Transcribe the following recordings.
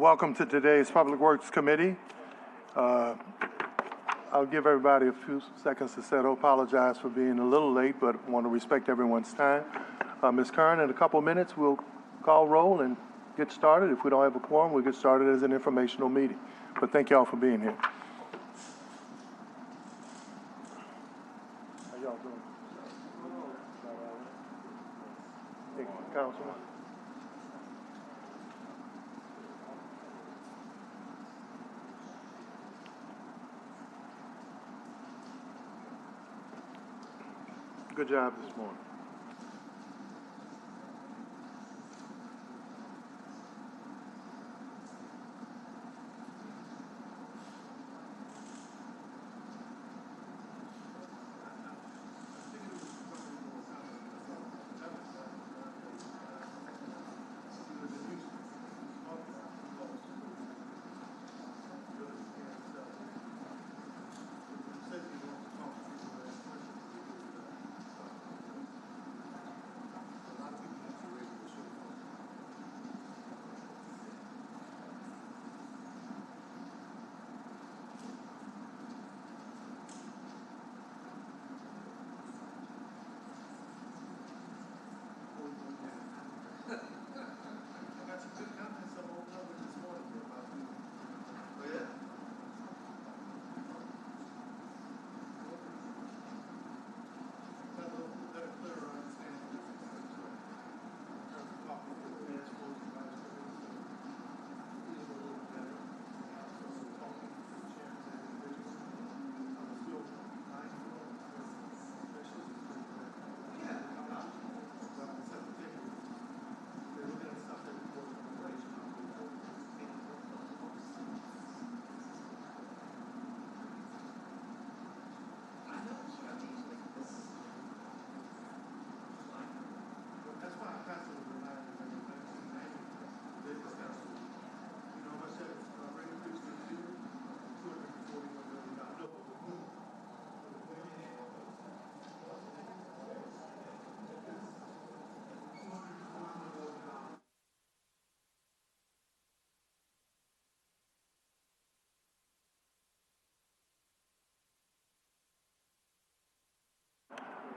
Welcome to today's Public Works Committee. I'll give everybody a few seconds to settle. Apologize for being a little late, but want to respect everyone's time. Ms. Kern, in a couple of minutes, we'll call roll and get started. If we don't have a quorum, we'll get started as an informational meeting. But thank you all for being here. How y'all doing? Hey, Councilman. Good job this morning.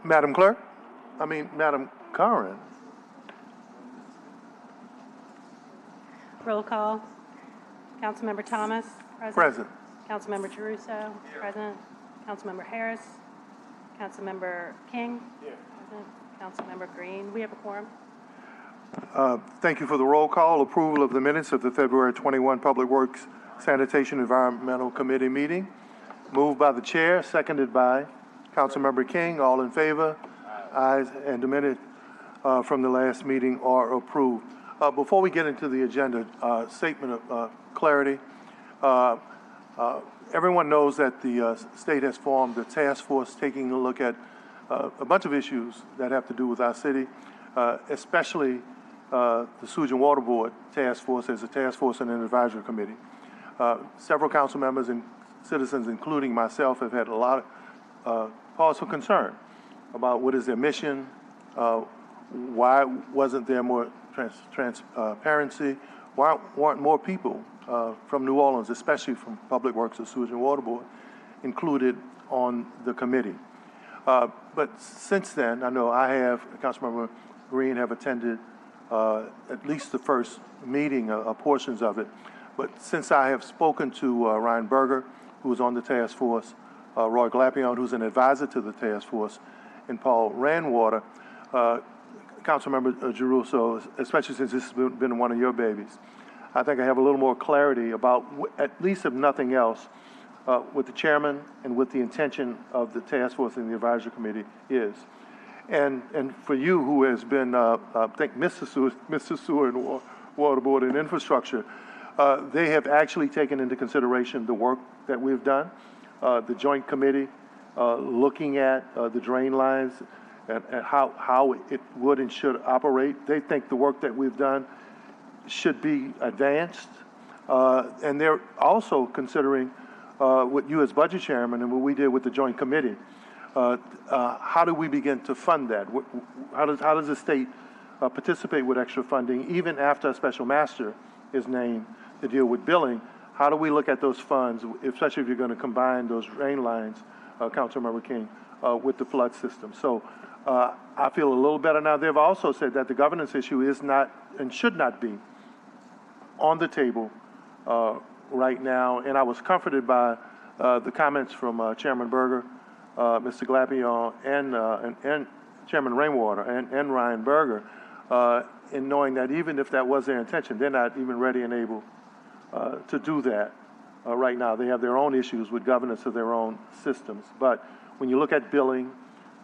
Madam Kern. Roll call. Councilmember Thomas. Present. Councilmember Giarrusso. Present. Councilmember Harris. Councilmember King. Present. Councilmember Green. We have a quorum. Thank you for the roll call. Approval of the minutes of the February 21 Public Works Sanitation Environmental Committee meeting. Moved by the chair, seconded by Councilmember King. All in favor? Ayes, and the minute from the last meeting are approved. Before we get into the agenda, statement of clarity. Everyone knows that the state has formed a task force taking a look at a bunch of issues that have to do with our city, especially the Sewage and Water Board task force as a task force and an advisory committee. Several council members and citizens, including myself, have had a lot of cause for concern about what is their mission, why wasn't there more transparency, why weren't more people from New Orleans, especially from Public Works or Sewage and Water Board, included on the committee. But since then, I know I have, Councilmember Green, have attended at least the first meeting, portions of it. But since I have spoken to Ryan Berger, who is on the task force, Roy Glapion, who's an advisor to the task force, and Paul Ranwater, Councilmember Giarrusso, especially since this has been one of your babies, I think I have a little more clarity about, at least if nothing else, what the chairman and what the intention of the task force and the advisory committee is. And for you, who has been, I think, Mr. Sewer and Water Board and Infrastructure, they have actually taken into consideration the work that we've done, the joint committee looking at the drain lines and how it would and should operate. They think the work that we've done should be advanced, and they're also considering what you as budget chairman and what we did with the joint committee. How do we begin to fund that? How does the state participate with extra funding even after a special master is named to deal with billing, how do we look at those funds, especially if you're going to combine those drain lines, Councilmember King, with the flood system? So I feel a little better now. They've also said that the governance issue is not and should not be on the table right now, and I was comforted by the comments from Chairman Berger, Mr. Glapion, and Chairman Rainwater, and Ryan Berger, in knowing that even if that was their intention, they're not even ready and able to do that right now. They have their own issues with governance of their own systems. But when you look at billing,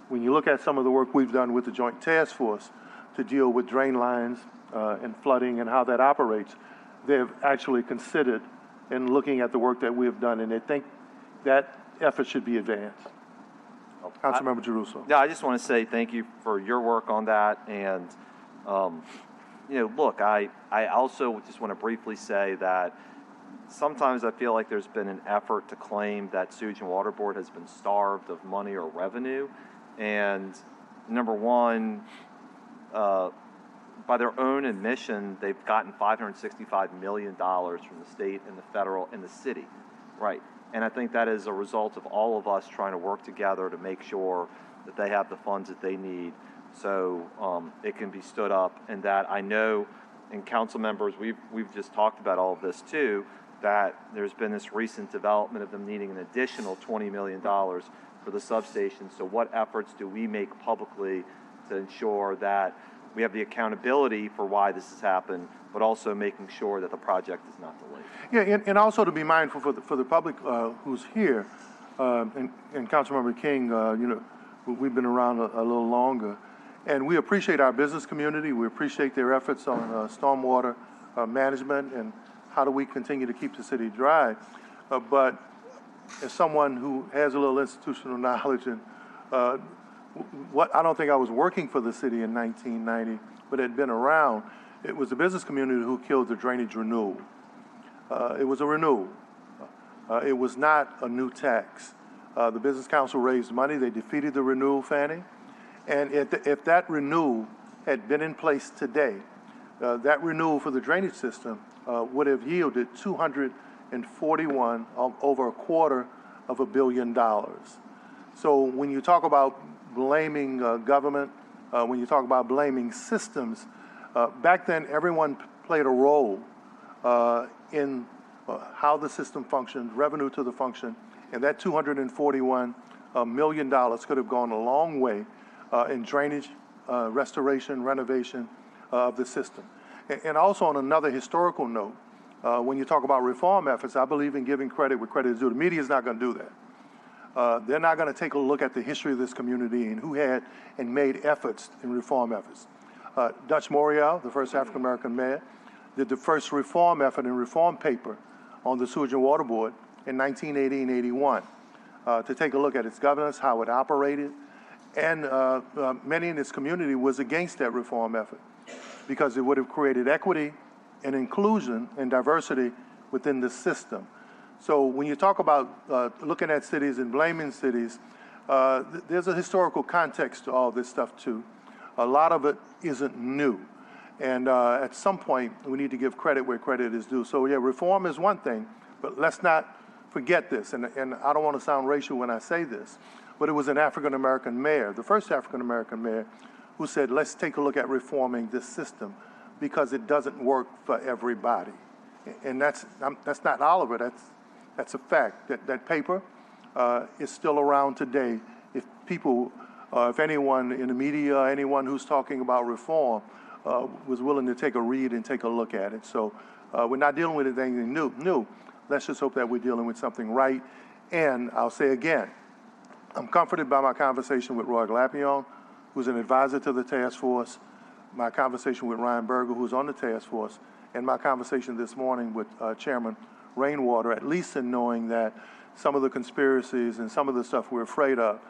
when you look at some of the work we've done with the Joint Task Force to deal with drain lines and flooding and how that operates, they've actually considered and looking at the work that we have done, and they think that effort should be advanced. Councilmember Giarrusso. Yeah, I just want to say thank you for your work on that. And, look, I also just want to briefly say that sometimes I feel like there's been an effort to claim that Sewage and Water Board has been starved of money or revenue. And number one, by their own admission, they've gotten $565 million from the state and the federal and the city, right? And I think that is a result of all of us trying to work together to make sure that they have the funds that they need so it can be stood up. And that I know, and council members, we've just talked about all of this too, that there's been this recent development of them needing an additional $20 million for the substation. So what efforts do we make publicly to ensure that we have the accountability for why this has happened, but also making sure that the project is not delayed? Yeah, and also to be mindful for the public who's here, and Councilmember King, we've been around a little longer, and we appreciate our business community. We appreciate their efforts on stormwater management and how do we continue to keep the city dry. But as someone who has a little institutional knowledge, and I don't think I was working for the city in 1990, but had been around. It was the business community who killed the drainage renewal. It was a renewal. It was not a new tax. The Business Council raised money. They defeated the renewal, Fannie. And if that renewal had been in place today, that renewal for the drainage system would have yielded 241, over $250 million. So when you talk about blaming government, when you talk about blaming systems, back then everyone played a role in how the system functioned, revenue to the function, and that $241 million could have gone a long way in drainage, restoration, renovation of the system. And also on another historical note, when you talk about reform efforts, I believe in giving credit where credit is due. The media is not going to do that. They're not going to take a look at the history of this community and who had and made efforts in reform efforts. Dutch Morial, the first African-American mayor, did the first reform effort and reform paper on the Sewage and Water Board in 1980 and 81 to take a look at its governance, how it operated, and many in this community was against that reform effort because it would have created equity and inclusion and diversity within the system. So when you talk about looking at cities and blaming cities, there's a historical context to all this stuff too. A lot of it isn't new. And at some point, we need to give credit where credit is due. So yeah, reform is one thing, but let's not forget this. And I don't want to sound racial when I say this, but it was an African-American mayor, the first African-American mayor, who said, let's take a look at reforming this system because it doesn't work for everybody. And that's not Oliver, that's a fact. That paper is still around today. If people, if anyone in the media, anyone who's talking about reform was willing to take a read and take a look at it. So we're not dealing with anything new. Let's just hope that we're dealing with something right. And I'll say again, I'm comforted by my conversation with Roy Glapion, who's an advisor to the task force, my conversation with Ryan Berger, who's on the task force, and my conversation this morning with Chairman Rainwater, at least in knowing that some of the conspiracies and some of the stuff we're afraid of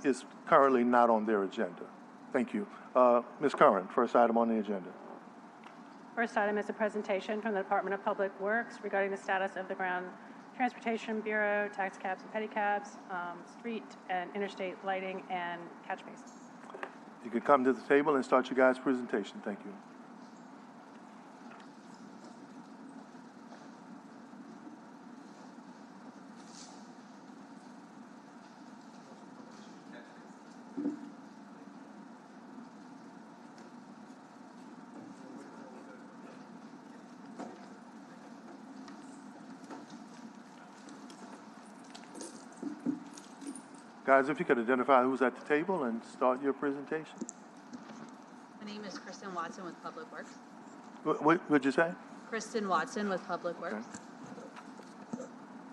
is currently not on their agenda. Thank you. Ms. Curran, first item on the agenda. First item is a presentation from the Department of Public Works regarding the status of the Ground Transportation Bureau, tax cabs and pedicabs, street and interstate lighting, and catch basins. You can come to the table and start your guys' presentation. Thank you. Guys, if you could identify who's at the table and start your presentation. My name is Kristen Watson with Public Works. What'd you say? Kristen Watson with Public Works.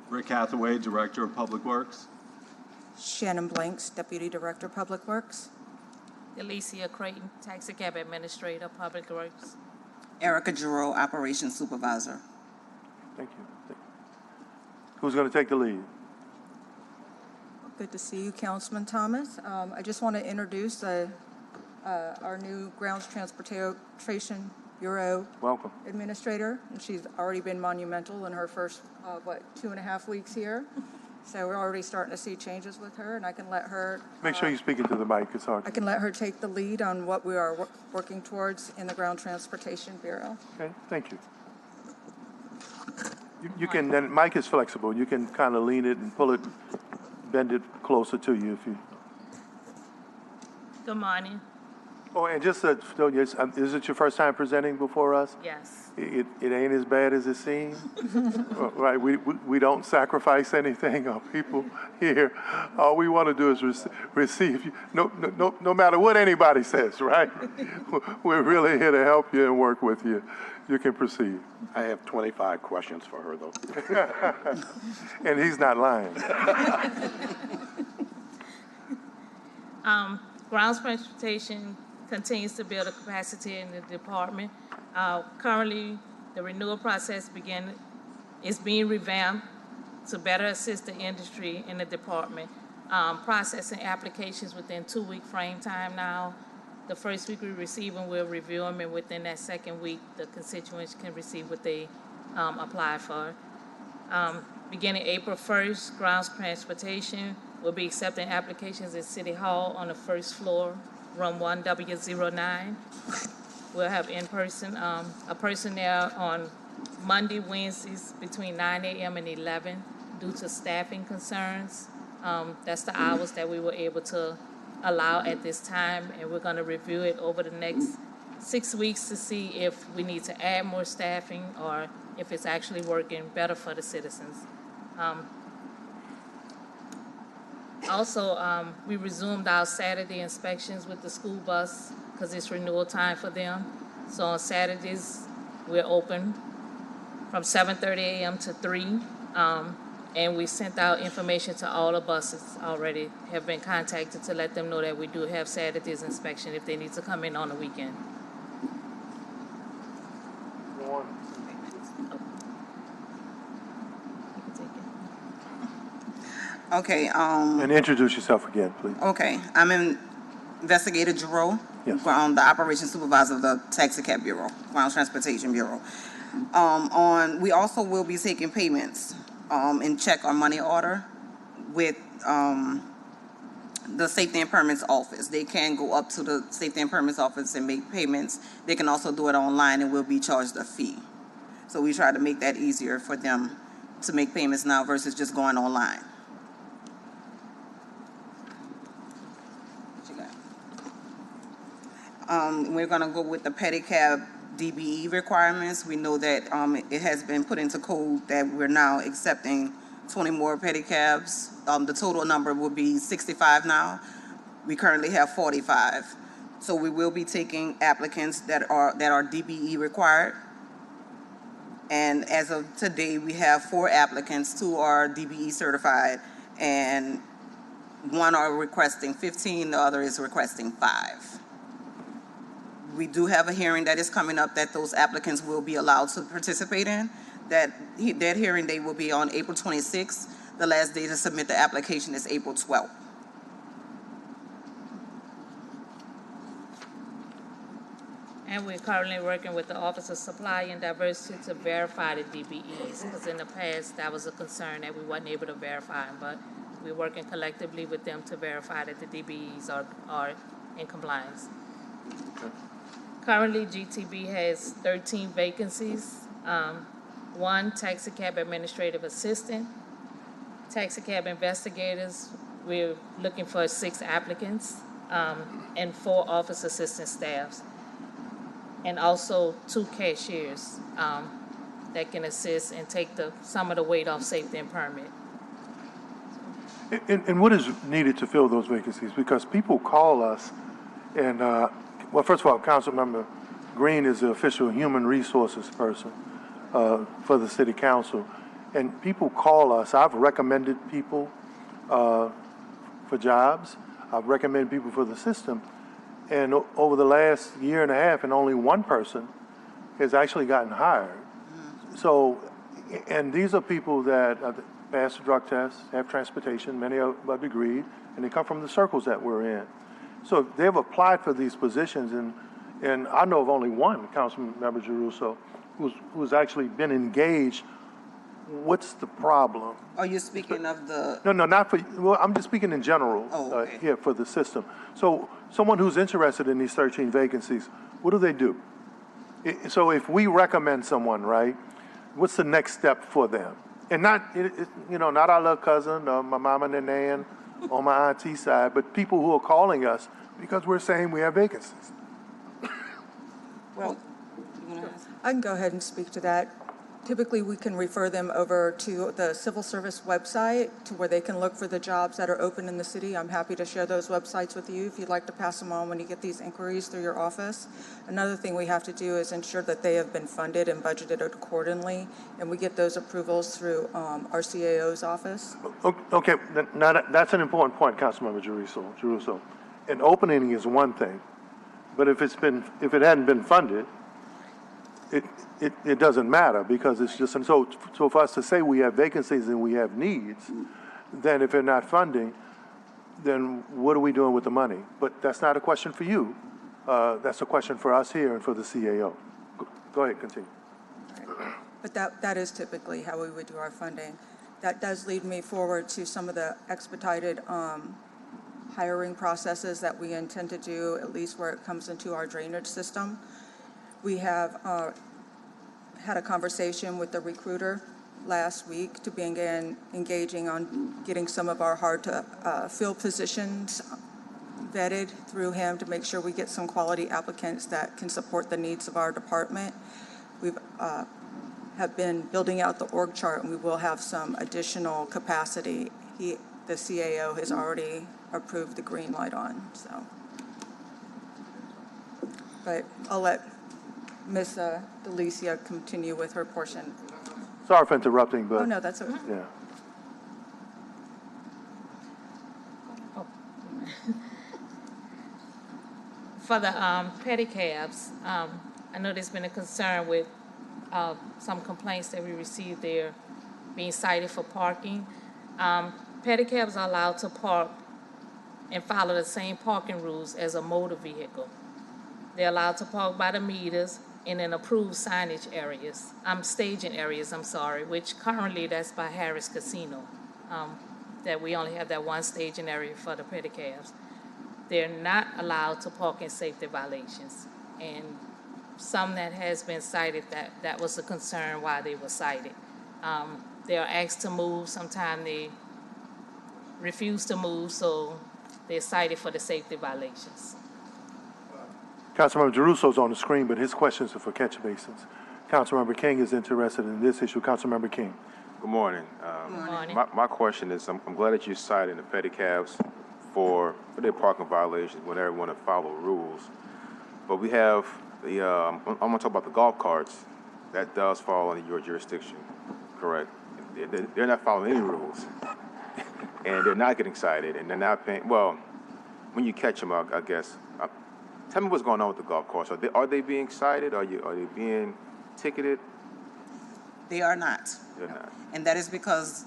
Rick Hathaway, Director of Public Works. Shannon Blanks, Deputy Director, Public Works. Alicia Creighton, Taxi Cab Administrator, Public Works. Erica Giroux, Operations Supervisor. Thank you. Who's going to take the lead? Good to see you, Councilman Thomas. I just want to introduce our new Grounds Transportation Bureau Welcome. Administrator. And she's already been monumental in her first, 2.5 weeks here. So we're already starting to see changes with her, and I can let her. Make sure you speak into the mic, it's hard. I can let her take the lead on what we are working towards in the Ground Transportation Bureau. Okay, thank you. You can, then mic is flexible. You can kind of lean it and pull it, bend it closer to you if you. Good morning. Oh, and just, so yes, is it your first time presenting before us? Yes. It ain't as bad as it seems. Right, we don't sacrifice anything on people here. All we want to do is receive you, no matter what anybody says, right? We're really here to help you and work with you. You can proceed. I have 25 questions for her, though. And he's not lying. Grounds Transportation continues to build a capacity in the department. Currently, the renewal process is being revamped to better assist the industry in the department. Processing applications within 2-week frame time now. The first week we receive them, we'll review them, and within that second week, the constituents can receive what they apply for. Beginning April 1st, Grounds Transportation will be accepting applications at City Hall on the first floor, room 1W09. We'll have a person there on Monday, Wednesdays between 9 a.m. and 11 due to staffing concerns. That's the hours that we were able to allow at this time, and we're going to review it over the next 6 weeks to see if we need to add more staffing or if it's actually working better for the citizens. Also, we resumed our Saturday inspections with the school bus because it's renewal time for them. So on Saturdays, we're open from 7:30 a.m. to 3. And we sent out information to all the buses already, have been contacted to let them know that we do have Saturdays inspection if they need to come in on the weekend. Okay, And introduce yourself again, please. Okay, I'm Investigator Giroux. Yes. The Operations Supervisor of the Taxi Cab Bureau, Grounds Transportation Bureau. We also will be taking payments and check or money order with the Safety and Permits Office. They can go up to the Safety and Permits Office and make payments. They can also do it online and will be charged a fee. So we try to make that easier for them to make payments now versus just going online. We're going to go with the pedicab DBE requirements. We know that it has been put into code that we're now accepting 20 more pedicabs. The total number will be 65 now. We currently have 45. So we will be taking applicants that are DBE required. And as of today, we have 4 applicants. 2 are DBE certified, and 1 are requesting 15. The other is requesting 5. We do have a hearing that is coming up that those applicants will be allowed to participate in. That hearing date will be on April 26th. The last day to submit the application is April 12th. And we're currently working with the Office of Supply and Diversity to verify the DBEs, because in the past, that was a concern that we wasn't able to verify them, but we're working collectively with them to verify that the DBEs are in compliance. Okay. Currently, GTB has 13 vacancies. 1 taxi cab administrative assistant, taxi cab investigators. We're looking for 6 applicants, and 4 office assistant staffs, and also 2 cashiers that can assist and take some of the weight off safety and permit. And what is needed to fill those vacancies? Because people call us and, well, first of all, Councilmember Green is the official human resources person for the city council. And people call us. I've recommended people for jobs. I've recommended people for the system. And over the last year and a half, and only one person has actually gotten hired. So, and these are people that pass the drug test, have transportation, many of them are degreed, and they come from the circles that we're in. So they've applied for these positions, and I know of only one, Councilmember Giarrusso, who's actually been engaged. What's the problem? Are you speaking of the, No, not for, well, I'm just speaking in general okay. here for the system. So someone who's interested in these 13 vacancies, what do they do? So if we recommend someone, right, what's the next step for them? And not, not our little cousin or my mama and nan on my auntie side, but people who are calling us because we're saying we have vacancies. well, you wanna ask? I can go ahead and speak to that. Typically, we can refer them over to the civil service website to where they can look for the jobs that are open in the city. I'm happy to share those websites with you if you'd like to pass them on when you get these inquiries through your office. Another thing we have to do is ensure that they have been funded and budgeted accordingly, and we get those approvals through our CAO's office. Okay, now that's an important point, Councilmember Giarrusso. An opening is one thing, but if it hadn't been funded, it doesn't matter because it's just, and so for us to say we have vacancies and we have needs, then if they're not funding, then what are we doing with the money? But that's not a question for you. That's a question for us here and for the CAO. Go ahead, continue. But that is typically how we would do our funding. That does lead me forward to some of the expedited hiring processes that we intend to do, at least where it comes into our drainage system. We have had a conversation with the recruiter last week to begin engaging on getting some of our hard-to-fill positions vetted through him to make sure we get some quality applicants that can support the needs of our department. We've have been building out the org chart, and we will have some additional capacity. The CAO has already approved the green light on, so. But I'll let Ms. Delicia continue with her portion. Sorry for interrupting, but. Oh, no, that's okay. Yeah. For the pedicabs, I know there's been a concern with some complaints that we received there being cited for parking. Pedicabs are allowed to park and follow the same parking rules as a motor vehicle. They're allowed to park by the meters in an approved signage areas, staging areas, which currently that's by Harris Casino, that we only have that one staging area for the pedicabs. They're not allowed to park in safety violations. And some that has been cited, that was a concern why they were cited. They are asked to move, sometimes they refuse to move, so they're cited for the safety violations. Councilmember Giarrusso's on the screen, but his questions are for catch basins. Councilmember King is interested in this issue. Councilmember King. Good morning. Good morning. My question is, I'm glad that you cited the pedicabs for their parking violations when everyone to follow rules. But we have the, I'm going to talk about the golf carts. That does fall under your jurisdiction, correct? They're not following any rules. And they're not getting cited, and they're not paying, well, when you catch them, I guess. Tell me what's going on with the golf carts. Are they being cited? Are they being ticketed? They are not. They're not. And that is because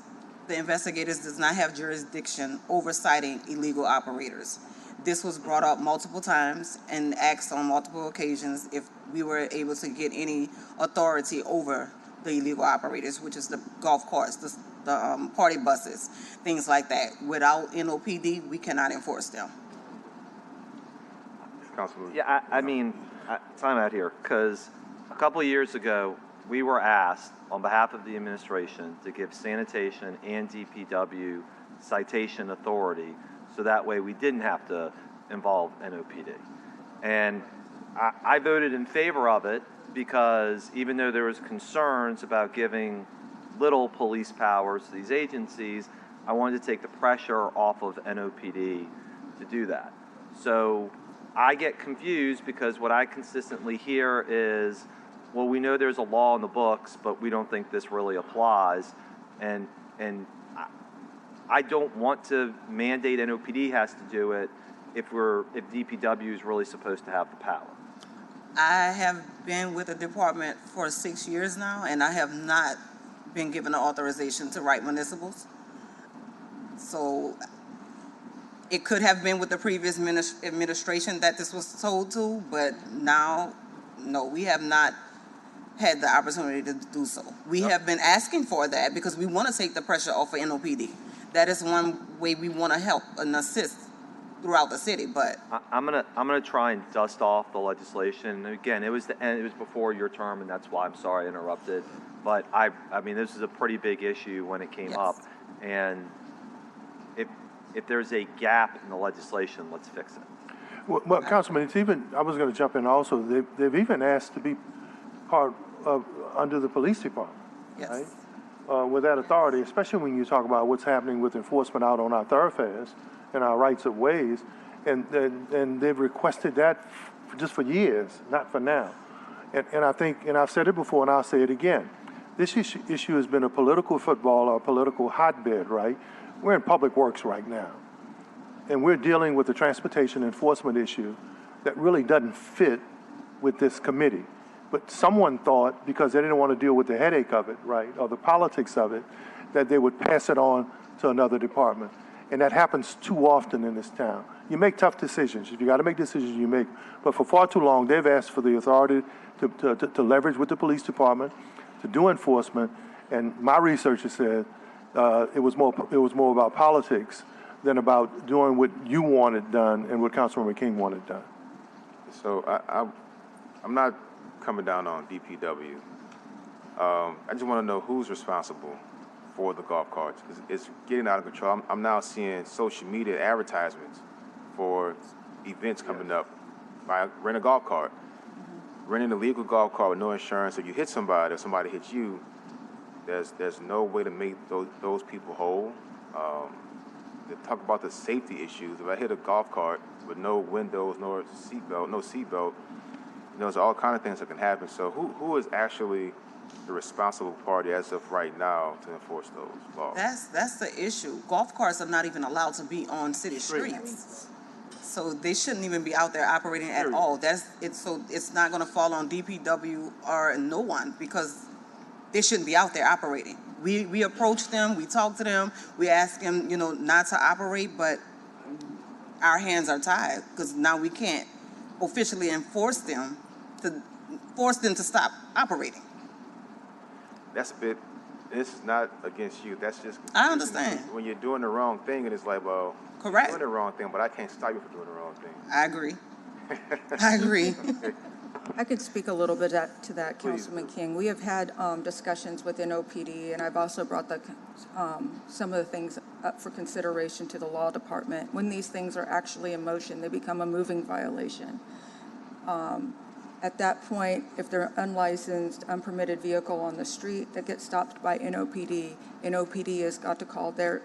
the investigators does not have jurisdiction over citing illegal operators. This was brought up multiple times and asked on multiple occasions if we were able to get any authority over the illegal operators, which is the golf carts, the party buses, things like that. Without NOPD, we cannot enforce them. Councilman. Yeah, I mean, time out here, because a couple of years ago, we were asked on behalf of the administration to give sanitation and DPW citation authority, so that way we didn't have to involve NOPD. And I voted in favor of it because even though there was concerns about giving little police powers to these agencies, I wanted to take the pressure off of NOPD to do that. So I get confused because what I consistently hear is, well, we know there's a law in the books, but we don't think this really applies. And I don't want to mandate NOPD has to do it if DPW is really supposed to have the power. I have been with the department for 6 years now, and I have not been given the authorization to write municipals. So it could have been with the previous administration that this was told to, but now, no, we have not had the opportunity to do so. We have been asking for that because we want to take the pressure off of NOPD. That is one way we want to help and assist throughout the city, but I'm gonna try and dust off the legislation. Again, it was before your term, and that's why I'm sorry I interrupted. But I mean, this is a pretty big issue when it came up, and if there's a gap in the legislation, let's fix it. Well, Councilman, it's even, I was going to jump in also, they've even asked to be part of, under the police department, yes. right? With that authority, especially when you talk about what's happening with enforcement out on our thoroughfares and our rights of ways, and they've requested that just for years, not for now. And I think, and I've said it before and I'll say it again, this issue has been a political football or a political hotbed, right? We're in public works right now, and we're dealing with the transportation enforcement issue that really doesn't fit with this committee. But someone thought, because they didn't want to deal with the headache of it, right, or the politics of it, that they would pass it on to another department. And that happens too often in this town. You make tough decisions. If you got to make decisions, you make. But for far too long, they've asked for the authority to leverage with the police department, to do enforcement. And my research has said it was more about politics than about doing what you wanted done and what Councilmember King wanted done. So I'm not coming down on DPW. I just want to know who's responsible for the golf carts. It's getting out of control. I'm now seeing social media advertisements for events coming up. Rent a golf cart. Renting a legal golf cart with no insurance. If you hit somebody or somebody hits you, there's no way to make those people whole. To talk about the safety issues. If I hit a golf cart with no windows, no seatbelt, there's all kind of things that can happen. So who is actually the responsible party as of right now to enforce those laws? That's the issue. Golf carts are not even allowed to be on city streets. So they shouldn't even be out there operating at all. So it's not going to fall on DPW or no one because they shouldn't be out there operating. We approach them, we talk to them, we ask them, not to operate, but our hands are tied because now we can't officially force them to stop operating. That's a bit. This is not against you. That's just. I understand. When you're doing the wrong thing, and it's like, well, correct. You're doing the wrong thing, but I can't stop you from doing the wrong thing. I agree. I agree. I could speak a little bit to that, Please Councilman do. King. We have had discussions with NOPD, and I've also brought some of the things up for consideration to the law department. When these things are actually in motion, they become a moving violation. At that point, if they're unlicensed, unpermitted vehicle on the street that gets stopped by NOPD, NOPD has got to call their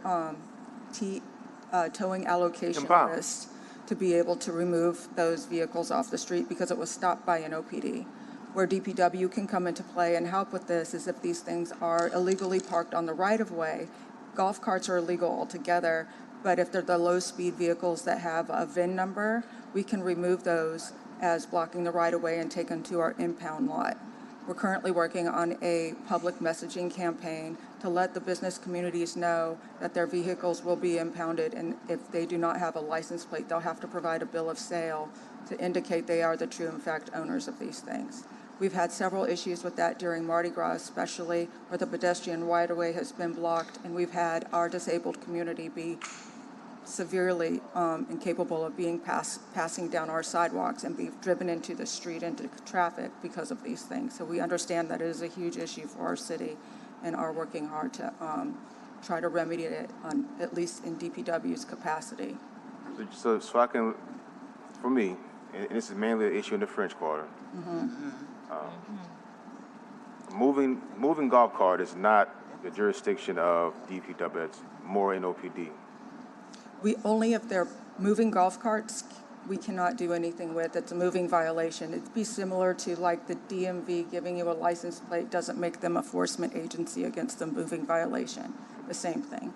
towing allocation Impound. list to be able to remove those vehicles off the street because it was stopped by NOPD. Where DPW can come into play and help with this is if these things are illegally parked on the right-of-way. Golf carts are illegal altogether, but if they're the low-speed vehicles that have a VIN number, we can remove those as blocking the right-of-way and take them to our impound lot. We're currently working on a public messaging campaign to let the business communities know that their vehicles will be impounded, and if they do not have a license plate, they'll have to provide a bill of sale to indicate they are the true, in fact, owners of these things. We've had several issues with that during Mardi Gras, especially where the pedestrian right-of-way has been blocked, and we've had our disabled community be severely incapable of passing down our sidewalks and be driven into the street, into traffic because of these things. So we understand that it is a huge issue for our city and are working hard to try to remedy it, at least in DPW's capacity. So I can, for me, and this is mainly an issue in the French Quarter. moving golf cart is not the jurisdiction of DPW. It's more NOPD. We only, if they're moving golf carts, we cannot do anything with. It's a moving violation. It'd be similar to like the DMV giving you a license plate doesn't make them a enforcement agency against the moving violation. The same thing.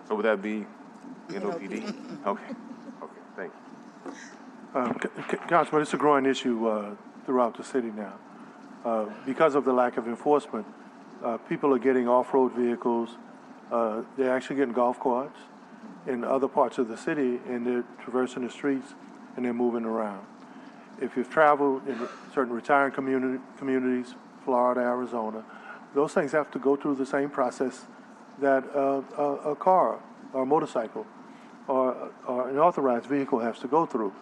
So would that be NOPD? Okay. Okay. Thank you. Councilman, it's a growing issue throughout the city now. Because of the lack of enforcement, people are getting off-road vehicles. They're actually getting golf carts in other parts of the city, and they're traversing the streets, and they're moving around. If you've traveled in certain retiring communities, Florida, Arizona, those things have to go through the same process that a car or a motorcycle or an authorized vehicle has to go through.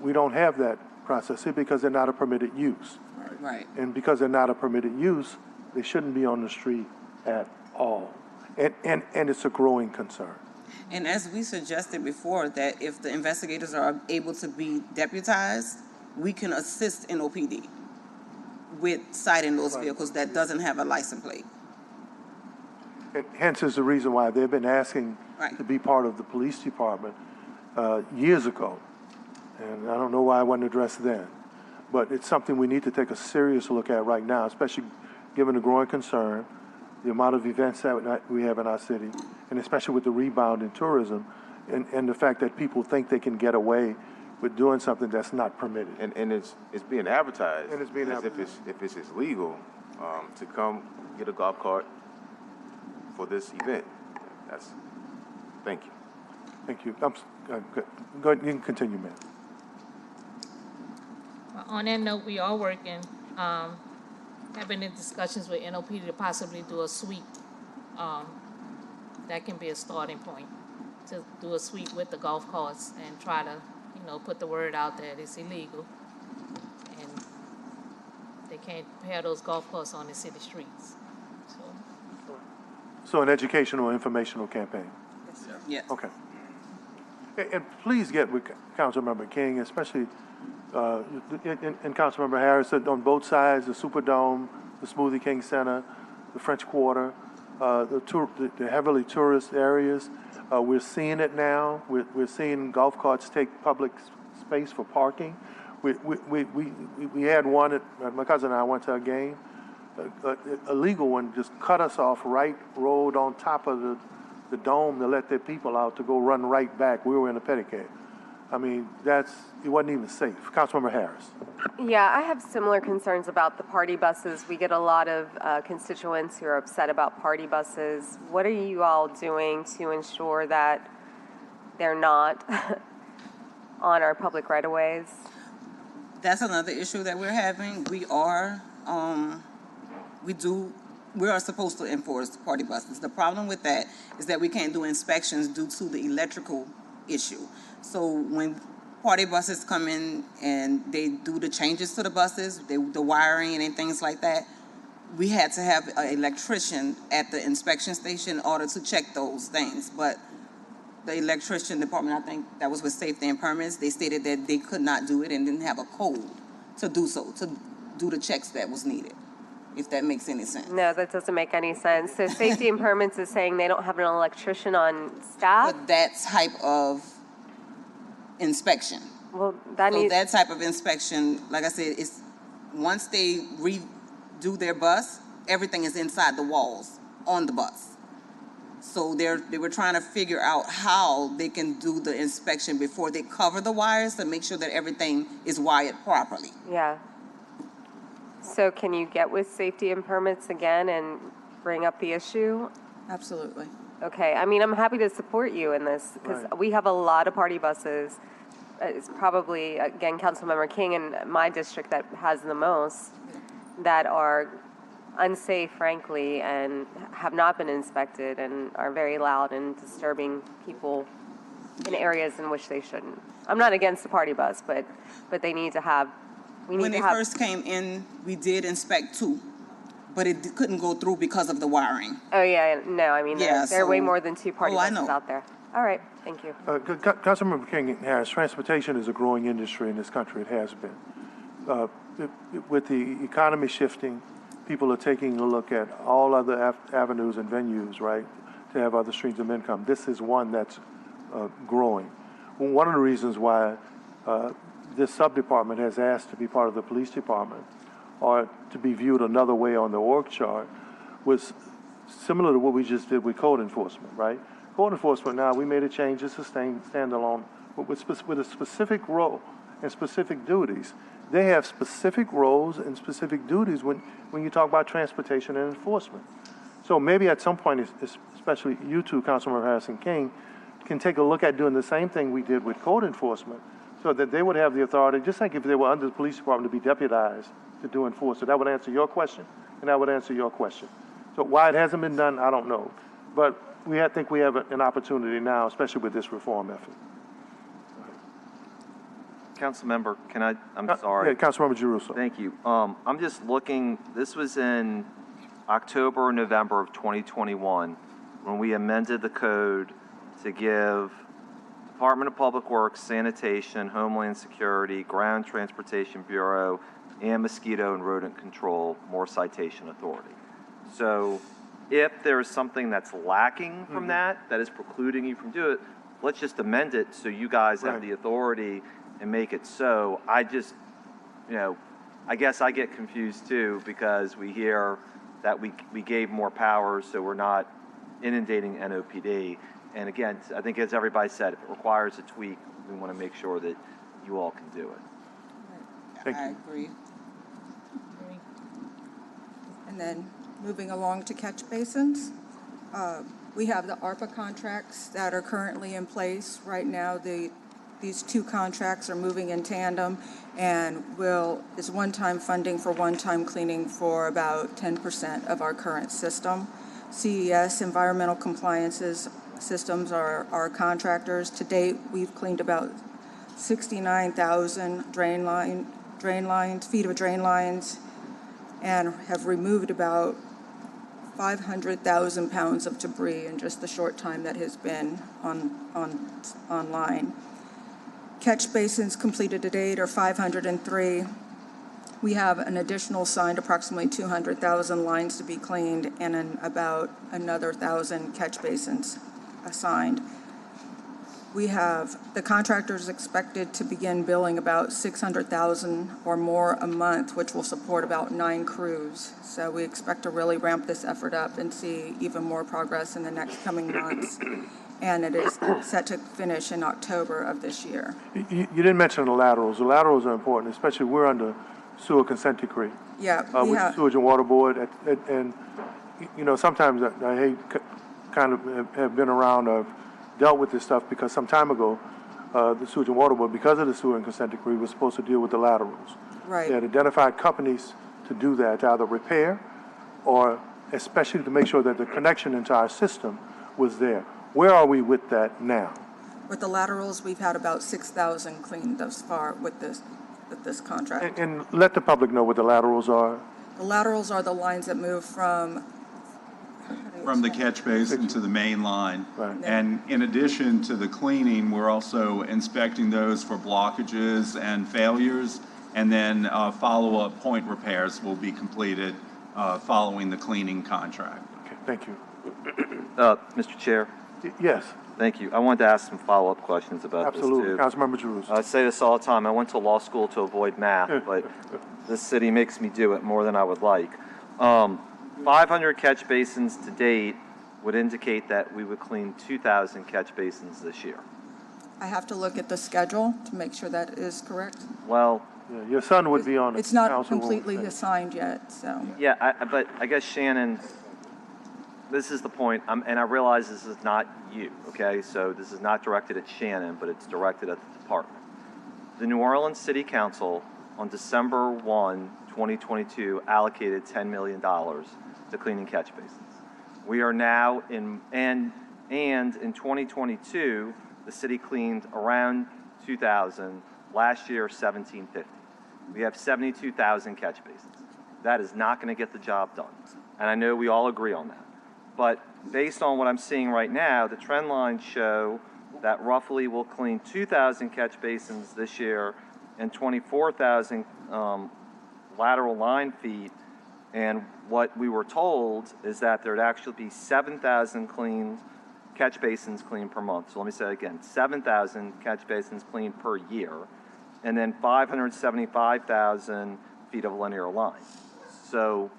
We don't have that process here because they're not a permitted use. Right. And because they're not a permitted use, they shouldn't be on the street at all. And it's a growing concern. And as we suggested before, that if the investigators are able to be deputized, we can assist NOPD with citing those vehicles that doesn't have a license plate. And hence is the reason why they've been asking Right. to be part of the police department years ago. And I don't know why it wasn't addressed then. But it's something we need to take a serious look at right now, especially given the growing concern, the amount of events that we have in our city, and especially with the rebound in tourism, and the fact that people think they can get away with doing something that's not permitted. And it's being advertised. And it's being as if it's legal to come get a golf cart for this event. Thank you. Thank you. Go ahead, you can continue, ma'am. On that note, we are working, having the discussions with NOPD to possibly do a sweep. That can be a starting point, to do a sweep with the golf carts and try to, put the word out that it's illegal. And they can't pair those golf carts on the city streets. So an educational, informational campaign. Yes. Okay. And please get with Councilmember King, especially, and Councilmember Harris, that on both sides, the Superdome, the Smoothie King Center, the French Quarter, the heavily tourist areas. We're seeing it now. We're seeing golf carts take public space for parking. We had one at, my cousin and I went to a game. A legal one just cut us off right road on top of the dome to let their people out to go run right back. We were in a pedicab. I mean, it wasn't even safe. Councilmember Harris. Yeah, I have similar concerns about the party buses. We get a lot of constituents who are upset about party buses. What are you all doing to ensure that they're not on our public right-of-ways? That's another issue that we're having. We are supposed to enforce party buses. The problem with that is that we can't do inspections due to the electrical issue. So when party buses come in and they do the changes to the buses, the wiring and things like that, we had to have an electrician at the inspection station in order to check those things. But the electrician department, I think that was with safety and permits, they stated that they could not do it and didn't have a code to do so, to do the checks that was needed, if that makes any sense. No, that doesn't make any sense. So safety and permits is saying they don't have an electrician on staff? But that type of inspection. Well, that So needs... that type of inspection, like I said, is once they redo their bus, everything is inside the walls on the bus. So they were trying to figure out how they can do the inspection before they cover the wires to make sure that everything is wired properly. Yeah. So can you get with safety and permits again and bring up the issue? Absolutely. Okay, I mean, I'm happy to support you in this because Right. we have a lot of party buses. It's probably, again, Councilmember King in my district that has the most that are unsafe, frankly, and have not been inspected and are very loud and disturbing people in areas in which they shouldn't. I'm not against the party bus, but they need to have, When they first came in, we did inspect 2, but it couldn't go through because of the wiring. Oh, yeah, no, I mean, Yeah, there are way so- more than 2 party Oh, I buses know. out there. All right, thank you. Councilmember King and Harris, transportation is a growing industry in this country. It has been. with the economy shifting, people are taking a look at all other avenues and venues, right, to have other streams of income. This is one that's growing. One of the reasons why this sub-department has asked to be part of the police department or to be viewed another way on the org chart was similar to what we just did with code enforcement, right? Code enforcement now, we made a change to sustain standalone with a specific role and specific duties. They have specific roles and specific duties when you talk about transportation and enforcement. So maybe at some point, especially you two, Councilmember Harrison King, can take a look at doing the same thing we did with code enforcement so that they would have the authority, just like if they were under the police department, to be deputized to do enforcement. That would answer your question, and that would answer your question. So why it hasn't been done, I don't know. But I think we have an opportunity now, especially with this reform effort. Councilmember, I'm sorry. Yeah, Councilmember Giarrusso. Thank you. I'm just looking, this was in October or November of 2021 when we amended the code to give Department of Public Works, Sanitation, Homeland Security, Ground Transportation Bureau, and Mosquito and Rodent Control more citation authority. So if there is something that's lacking from that is precluding you from doing it, let's just amend it so you guys have the authority and make it so. I just, I guess I get confused too because we hear that we gave more powers so we're not inundating NOPD. And again, I think as everybody said, if it requires a tweak, we want to make sure that you all can do it. Thank you. I agree. And then moving along to catch basins, we have the ARPA contracts that are currently in place right now. These two contracts are moving in tandem and is one-time funding for one-time cleaning for about 10% of our current system. CES, Environmental Compliances Systems, are our contractors. To date, we've cleaned about 69,000 feet of drain lines, and have removed about 500,000 pounds of debris in just the short time that has been online. Catch basins completed to date are 503. We have an additional signed approximately 200,000 lines to be cleaned and about another 1,000 catch basins assigned. We have the contractors expected to begin billing about 600,000 or more a month, which will support about 9 crews. So we expect to really ramp this effort up and see even more progress in the next coming months. And it is set to finish in October of this year. You didn't mention the laterals. The laterals are important, especially we're under sewer consent decree. Yeah, With the Sewage and Water Board. And sometimes I hate kind of have been around or dealt with this stuff because some time ago, the Sewage and Water Board, because of the sewer and consent decree, was supposed to deal with the laterals. Right. They had identified companies to do that, to either repair or especially to make sure that the connection into our system was there. Where are we with that now? With the laterals, we've had about 6,000 cleaned thus far with this contract. And let the public know what the laterals are. The laterals are the lines that move from From the catch basin to the main line. Right. And in addition to the cleaning, we're also inspecting those for blockages and failures. And then follow-up point repairs will be completed following the cleaning contract. Okay, thank you. Mr. Chair, Yes, thank you. I wanted to ask some follow-up questions about absolutely. this too. Councilmember Giarrusso. I say this all the time. I went to law school to avoid math, but this city makes me do it more than I would like. 500 catch basins to date would indicate that we would clean 2,000 catch basins this year. I have to look at the schedule to make sure that is correct. Well, Yeah, your son would be on the It's not council. completely assigned yet, so. yeah, but I guess Shannon, this is the point, and I realize this is not you, okay? So this is not directed at Shannon, but it's directed at the department. The New Orleans City Council on December 1, 2022 allocated $10 million to cleaning catch basins. We are now in 2022, the city cleaned around 2,000, last year 1,750. We have 72,000 catch basins. That is not going to get the job done. And I know we all agree on that. But based on what I'm seeing right now, the trend lines show that roughly we'll clean 2,000 catch basins this year and 24,000 lateral line feet, and what we were told is that there'd actually be 7,000 clean catch basins cleaned per month. So let me say it again, 7,000 catch basins cleaned per year, and then 575,000 feet of linear line. So,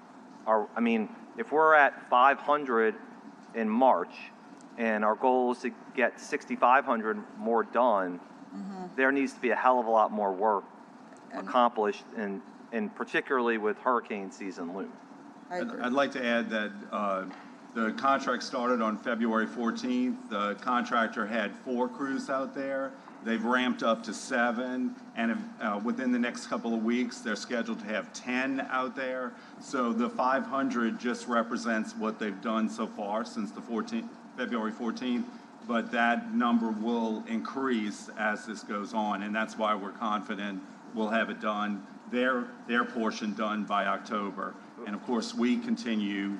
if we're at 500 in March, and our goal is to get 6,500 more done, there needs to be a hell of a lot more work accomplished, and particularly with hurricane season looming. I'd like to add that the contract started on February 14th. The contractor had 4 crews out there. They've ramped up to 7, and within the next couple of weeks, they're scheduled to have 10 out there. So the 500 just represents what they've done so far since the February 14th, but that number will increase as this goes on, and that's why we're confident we'll have it done, their portion done by October. And of course, we continue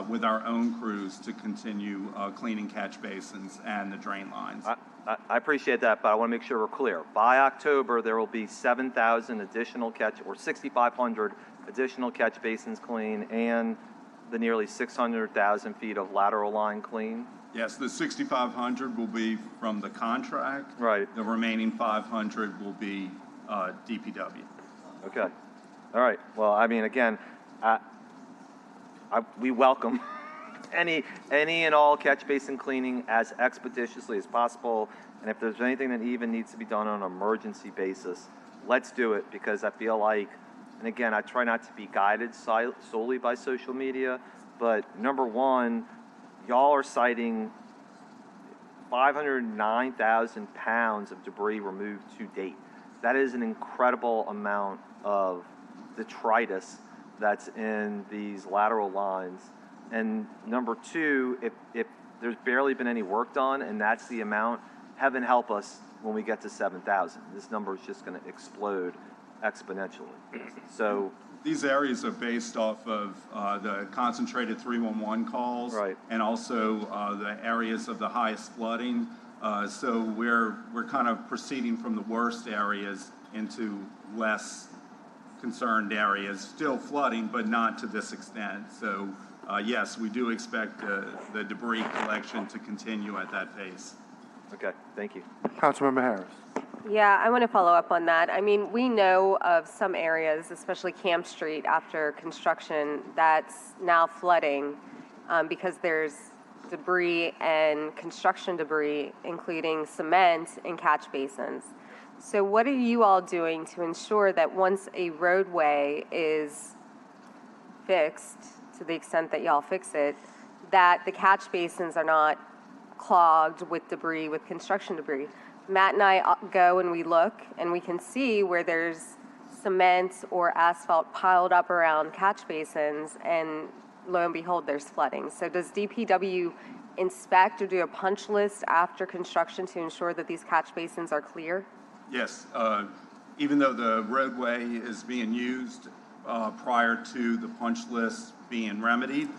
with our own crews to continue cleaning catch basins and the drain lines. I appreciate that, but I want to make sure we're clear. By October, there will be 7,000 additional or 6,500 additional catch basins clean, and the nearly 600,000 feet of lateral line clean. Yes, the 6,500 will be from the contract. Right. The remaining 500 will be DPW. Okay. All right. Well, again, we welcome any and all catch basin cleaning as expeditiously as possible. And if there's anything that even needs to be done on an emergency basis, let's do it, because I feel like, and again, I try not to be guided solely by social media, but number one, y'all are citing 509,000 pounds of debris removed to date. That is an incredible amount of detritus that's in these lateral lines. And number two, if there's barely been any work done and that's the amount, heaven help us when we get to 7,000. This number is just going to explode exponentially. So these areas are based off of the concentrated 311 calls, right, and also the areas of the highest flooding. So we're kind of proceeding from the worst areas into less concerned areas, still flooding, but not to this extent. So yes, we do expect the debris collection to continue at that pace. Okay, thank you. Councilmember Harris. Yeah, I want to follow up on that. We know of some areas, especially Camp Street after construction, that's now flooding because there's debris and construction debris, including cement in catch basins. So what are you all doing to ensure that once a roadway is fixed, to the extent that y'all fix it, that the catch basins are not clogged with debris, with construction debris? Matt and I go and we look, and we can see where there's cement or asphalt piled up around catch basins, and lo and behold, there's flooding. So does DPW inspect or do a punch list after construction to ensure that these catch basins are clear? Yes, even though the roadway is being used prior to the punch list being remedied,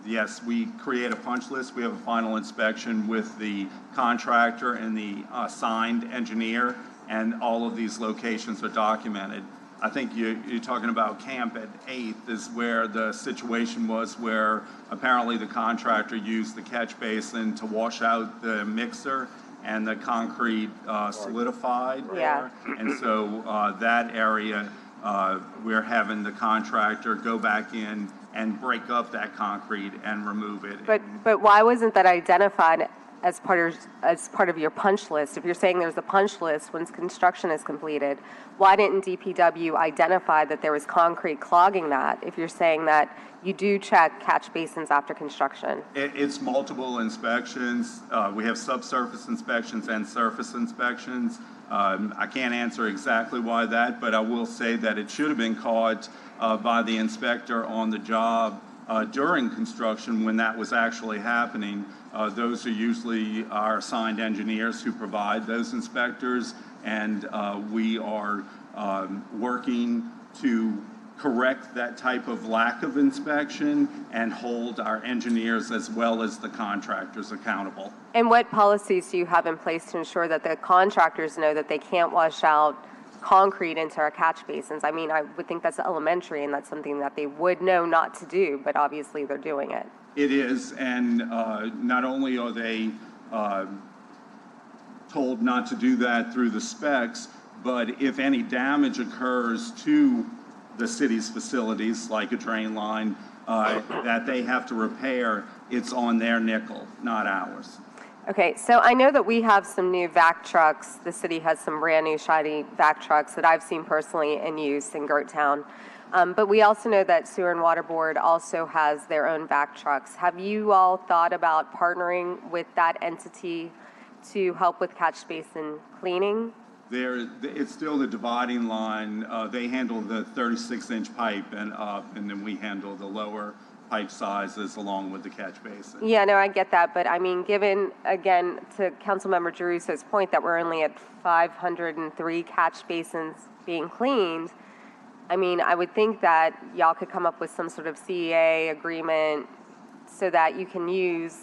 yes, we create a punch list. We have a final inspection with the contractor and the assigned engineer, and all of these locations are documented. I think you're talking about Camp at 8th is where the situation was where apparently the contractor used the catch basin to wash out the mixer and the concrete solidified there. Yeah. And so that area, we're having the contractor go back in and break up that concrete and remove it. But why wasn't that identified as part of your punch list? If you're saying there's a punch list when construction is completed, why didn't DPW identify that there was concrete clogging that, if you're saying that you do check catch basins after construction? It's multiple inspections. We have subsurface inspections and surface inspections. I can't answer exactly why that, but I will say that it should have been caught by the inspector on the job during construction when that was actually happening. Those are usually our assigned engineers who provide those inspectors, and we are working to correct that type of lack of inspection and hold our engineers as well as the contractors accountable. And what policies do you have in place to ensure that the contractors know that they can't wash out concrete into our catch basins. I mean, I would think that's elementary, and that's something that they would know not to do, but obviously they're doing it. It is, and not only are they told not to do that through the specs, but if any damage occurs to the city's facilities, like a drain line, that they have to repair, it's on their nickel, not ours. Okay, so I know that we have some new vac trucks. The city has some brand new shiny vac trucks that I've seen personally in use in Gerttown. But we also know that Sewer and Water Board also has their own vac trucks. Have you all thought about partnering with that entity to help with catch basin cleaning? It's still the dividing line. They handle the 36-inch pipe and up, and then we handle the lower pipe sizes along with the catch basin. Yeah, no, I get that, but I mean, given, again, to Councilmember Giarruso's point that we're only at 503 catch basins being cleaned, I mean, I would think that y'all could come up with some sort of CEA agreement so that you can use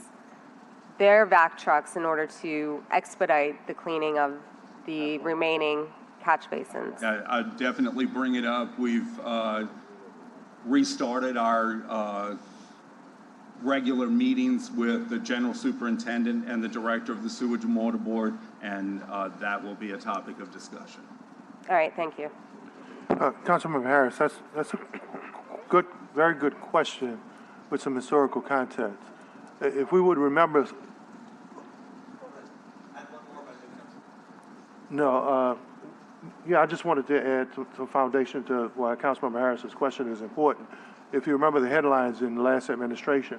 their vac trucks in order to expedite the cleaning of the remaining catch basins. I'd definitely bring it up. We've restarted our regular meetings with the general superintendent and the director of the Sewage and Water Board, and that will be a topic of discussion. All right, thank you. Councilmember Harris, that's a good, very good question with some historical context. If we would remember. No, yeah, I just wanted to add some foundation to why Councilmember Harris's question is important. If you remember the headlines in the last administration,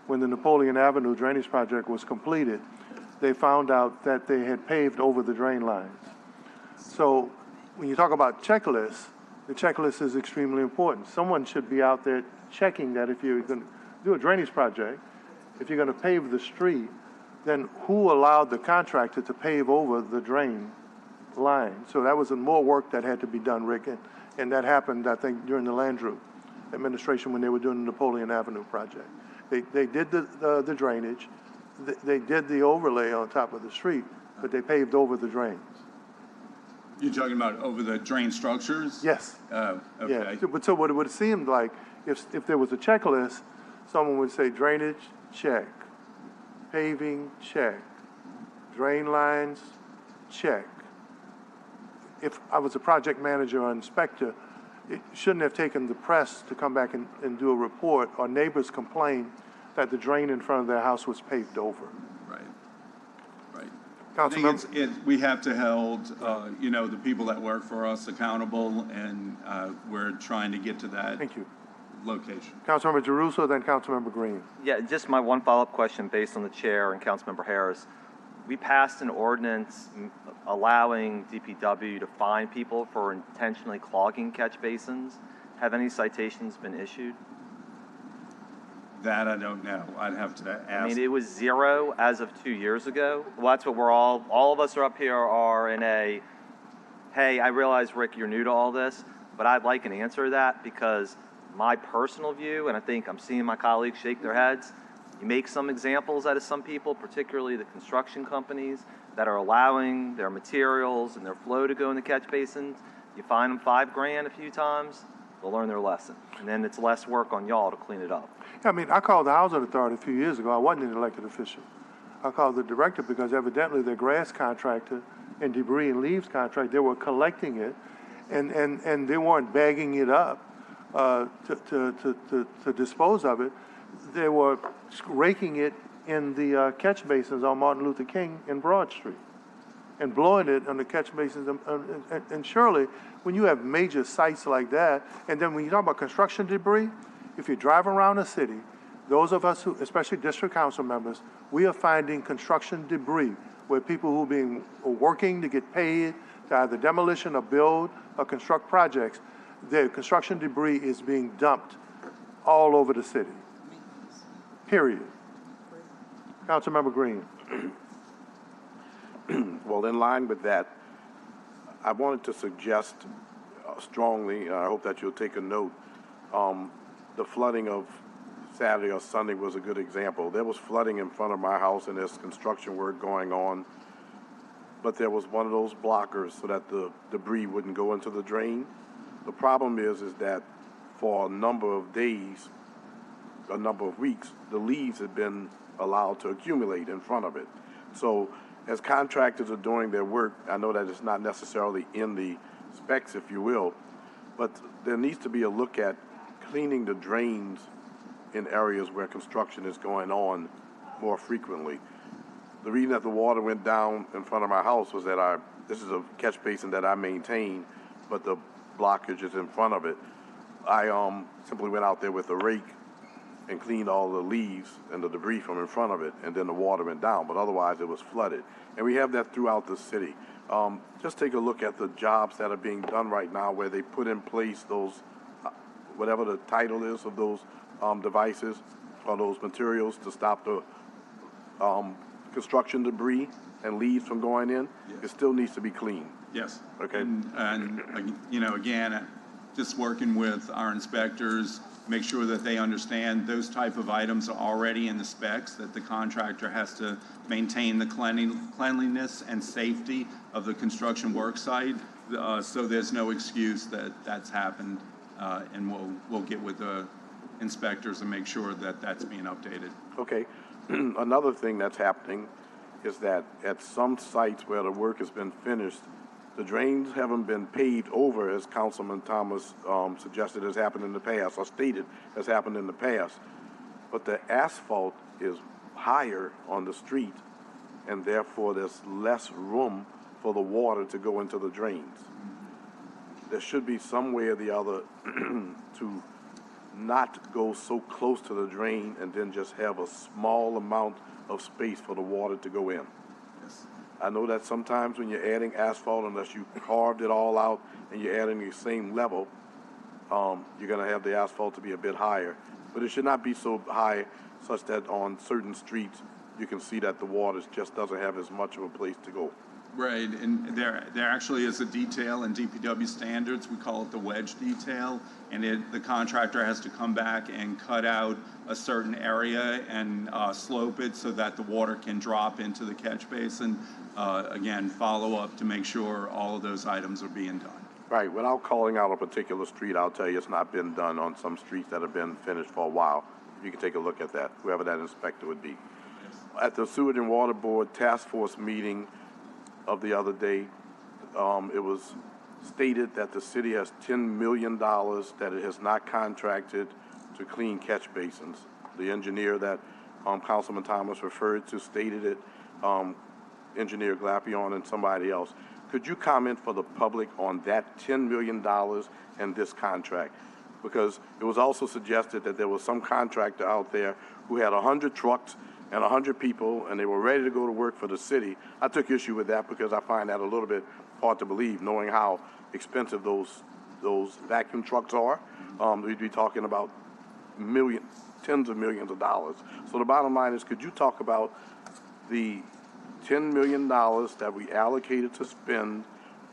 when the Napoleon Avenue drainage project was completed, they found out that they had paved over the drain lines. So when you talk about checklists, the checklist is extremely important. Someone should be out there checking that if you're going to do a drainage project, if you're going to pave the street, then who allowed the contractor to pave over the drain line? So that was more work that had to be done, Rick, and that happened, I think, during the Landrieu administration when they were doing the Napoleon Avenue project. They did the drainage, they did the overlay on top of the street, but they paved over the drains. You're talking about over the drain structures? Yes. Okay. Yeah. So what it would have seemed like, if there was a checklist, someone would say drainage, check, paving, check, drain lines, check. If I was a project manager or inspector, it shouldn't have taken the press to come back and do a report, or neighbors complain that the drain in front of their house was paved over. Right. Councilmember? I think we have to hold, the people that work for us accountable, and we're trying to get to that. Thank you. Location. Councilmember Giarruso, then Councilmember Green. Yeah, just my one follow-up question based on the chair and Councilmember Harris. We passed an ordinance allowing DPW to fine people for intentionally clogging catch basins. Have any citations been issued? That I don't know. I'd have to ask. I mean, it was 0 as of 2 years ago. Well, that's what we're all of us are up here are in a, hey, I realize, Rick, you're new to all this, but I'd like an answer to that, because my personal view, and I think I'm seeing my colleagues shake their heads, you make some examples out of some people, particularly the construction companies that are allowing their materials and their flow to go in the catch basins. You fine them $5,000 a few times, they'll learn their lesson. And then it's less work on y'all to clean it up. Yeah, I mean, I called the Housing Authority a few years ago. I wasn't an elected official. I called the director because evidently their grass contractor and debris and leaves contract, they were collecting it, and they weren't bagging it up to dispose of it. They were raking it in the catch basins on Martin Luther King and Broad Street and blowing it on the catch basins. And surely, when you have major sites like that, and then when you talk about construction debris, if you drive around the city, those of us who, especially district council members, we are finding construction debris where people who are working to get paid to either demolition or build or construct projects, their construction debris is being dumped all over the city. Period. Councilmember Green. Well, in line with that, I wanted to suggest strongly, I hope that you'll take a note, the flooding of Saturday or Sunday was a good example. There was flooding in front of my house, and there's construction work going on. but there was one of those blockers so that the debris wouldn't go into the drain. The problem is that for a number of days, a number of weeks, the leaves had been allowed to accumulate in front of it. So as contractors are doing their work, I know that it's not necessarily in the specs, if you will, but there needs to be a look at cleaning the drains in areas where construction is going on more frequently. The reason that the water went down in front of my house was that this is a catch basin that I maintain, but the blockage is in front of it. I simply went out there with a rake and cleaned all the leaves and the debris from in front of it, and then the water went down, but otherwise it was flooded. And we have that throughout the city. Just take a look at the jobs that are being done right now where they put in place those, whatever the title is of those devices or those materials to stop the construction debris and leaves from going in. Yes. It still needs to be cleaned. Yes. Okay. And you know, again, just working with our inspectors, make sure that they understand those type of items are already in the specs, that the contractor has to maintain the cleanliness and safety of the construction work site. So there's no excuse that that's happened, and we'll get with the inspectors and make sure that that's being updated. Okay. Another thing that's happening is that at some sites where the work has been finished, the drains haven't been paved over, as Councilman Thomas suggested has happened in the past, or stated has happened in the past. But the asphalt is higher on the street, and therefore there's less room for the water to go into the drains. There should be some way or the other to not go so close to the drain and then just have a small amount of space for the water to go in. Yes. I know that sometimes when you're adding asphalt, unless you carved it all out and you're adding the same level, you're going to have the asphalt to be a bit higher. But it should not be so high such that on certain streets you can see that the water just doesn't have as much of a place to go. Right, and there actually is a detail in DPW standards, we call it the wedge detail, and the contractor has to come back and cut out a certain area and slope it so that the water can drop into the catch basin. Again, follow up to make sure all of those items are being done. Right, without calling out a particular street, I'll tell you it's not been done on some streets that have been finished for a while. You can take a look at that, whoever that inspector would be. At the Sewage and Water Board Task Force meeting of the other day, it was stated that the city has $10 million that it has not contracted to clean catch basins. The engineer that Councilman Thomas referred to stated it, Engineer Glapion and somebody else. Could you comment for the public on that $10 million and this contract? Because it was also suggested that there was some contractor out there who had 100 trucks and 100 people, and they were ready to go to work for the city. I took issue with that because I find that a little bit hard to believe, knowing how expensive those vacuum trucks are. We'd be talking about tens of millions of dollars. So the bottom line is, could you talk about the $10 million that we allocated to spend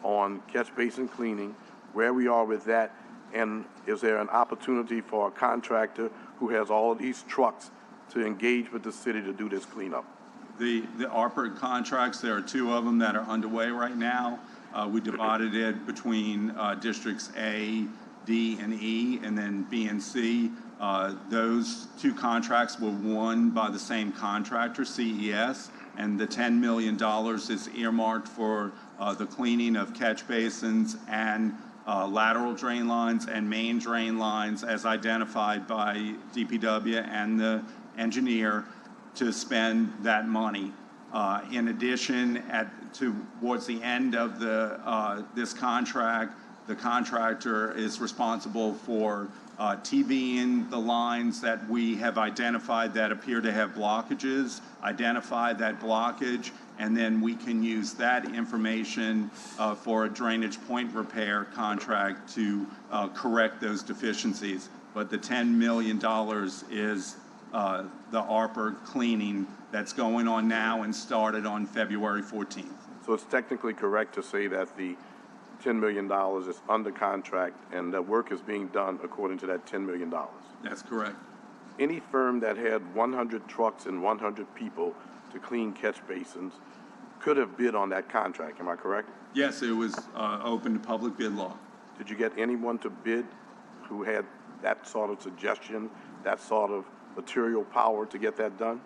on catch basin cleaning, where we are with that, and is there an opportunity for a contractor who has all of these trucks to engage with the city to do this cleanup? The ARPA contracts, there are 2 of them that are underway right now. We divided it between districts A, D, and E, and then B and C. Those 2 contracts were won by the same contractor, CES, and the $10 million is earmarked for the cleaning of catch basins and lateral drain lines and main drain lines as identified by DPW and the engineer to spend that money. In addition, towards the end of this contract, the contractor is responsible for TVing the lines that we have identified that appear to have blockages, identify that blockage, and then we can use that information for a drainage point repair contract to correct those deficiencies. But the $10 million is the ARPA cleaning that's going on now and started on February 14th. So it's technically correct to say that the $10 million is under contract and that work is being done according to that $10 million? That's correct. Any firm that had 100 trucks and 100 people to clean catch basins could have bid on that contract, am I correct? Yes, it was open to public bid law. Did you get anyone to bid who had that sort of suggestion, that sort of material power to get that done?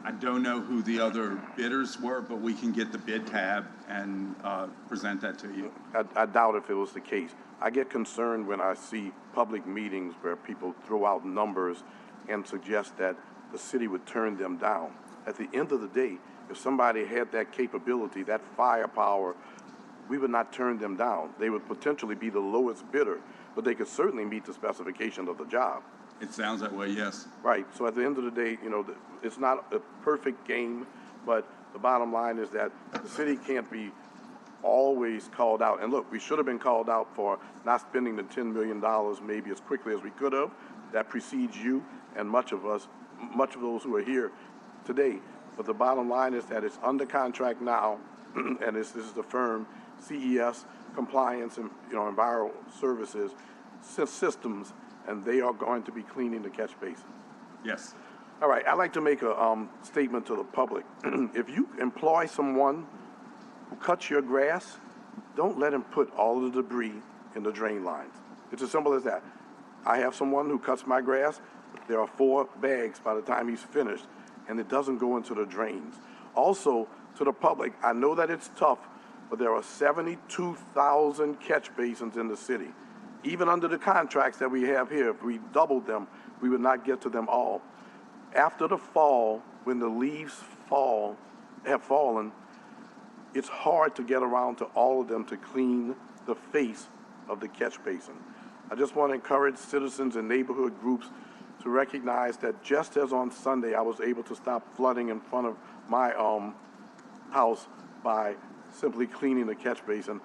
I don't know who the other bidders were, but we can get the bid tab and present that to you. I doubt if it was the case. I get concerned when I see public meetings where people throw out numbers and suggest that the city would turn them down. At the end of the day, if somebody had that capability, that firepower, we would not turn them down. They would potentially be the lowest bidder, but they could certainly meet the specifications of the job. It sounds that way, yes. Right, so at the end of the day, you know, it's not a perfect game, but the bottom line is that the city can't be always called out. And look, we should have been called out for not spending the $10 million maybe as quickly as we could have. That precedes you and much of those who are here today. But the bottom line is that it's under contract now, and this is the firm, CES Compliance and Environmental Services Systems, and they are going to be cleaning the catch basin. Yes. All right, I'd like to make a statement to the public. If you employ someone who cuts your grass, don't let him put all of the debris in the drain lines. It's as simple as that. I have someone who cuts my grass. There are 4 bags by the time he's finished, and it doesn't go into the drains. Also, to the public, I know that it's tough, but there are 72,000 catch basins in the city. Even under the contracts that we have here, if we doubled them, we would not get to them all. After the fall, when the leaves have fallen, it's hard to get around to all of them to clean the face of the catch basin. I just want to encourage citizens and neighborhood groups to recognize that just as on Sunday I was able to stop flooding in front of my house by simply cleaning the catch basin,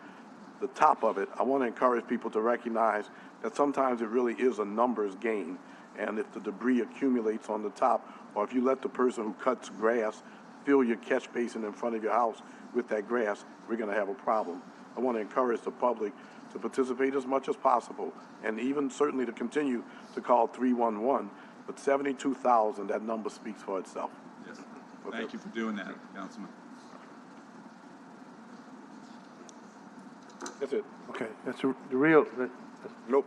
the top of it, I want to encourage people to recognize that sometimes it really is a numbers game. And if the debris accumulates on the top, or if you let the person who cuts grass fill your catch basin in front of your house with that grass, we're going to have a problem. I want to encourage the public to participate as much as possible, and even certainly to continue to call 311. But 72,000, that number speaks for itself. Yes. Okay. Thank you for doing that, Councilman. That's it. Okay, that's the real, Nope.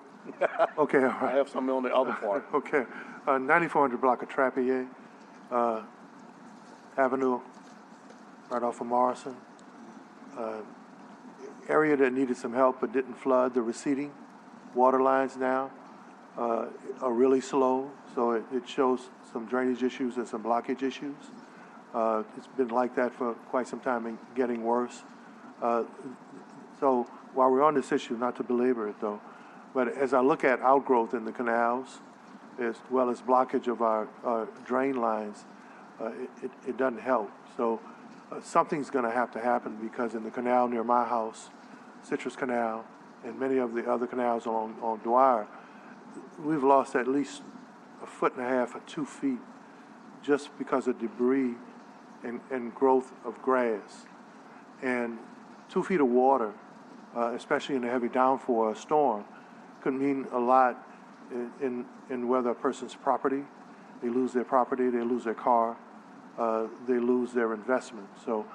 okay, all I right. have something on the other part. Okay, 9400 block of Trappier Avenue, right off of Morrison. Area that needed some help but didn't flood. The receding water lines now are really slow, so it shows some drainage issues and some blockage issues. It's been like that for quite some time and getting worse. So while we're on this issue, not to belabor it though, but as I look at outgrowth in the canals, as well as blockage of our drain lines, it doesn't help. So something's going to have to happen, because in the canal near my house, Citrus Canal, and many of the other canals on Dwyer, we've lost at least 1.5 feet or 2 feet just because of debris and growth of grass. And 2 feet of water, especially in a heavy downpour or storm, could mean a lot in whether a person's property, they lose their property, they lose their car, they lose their investment. So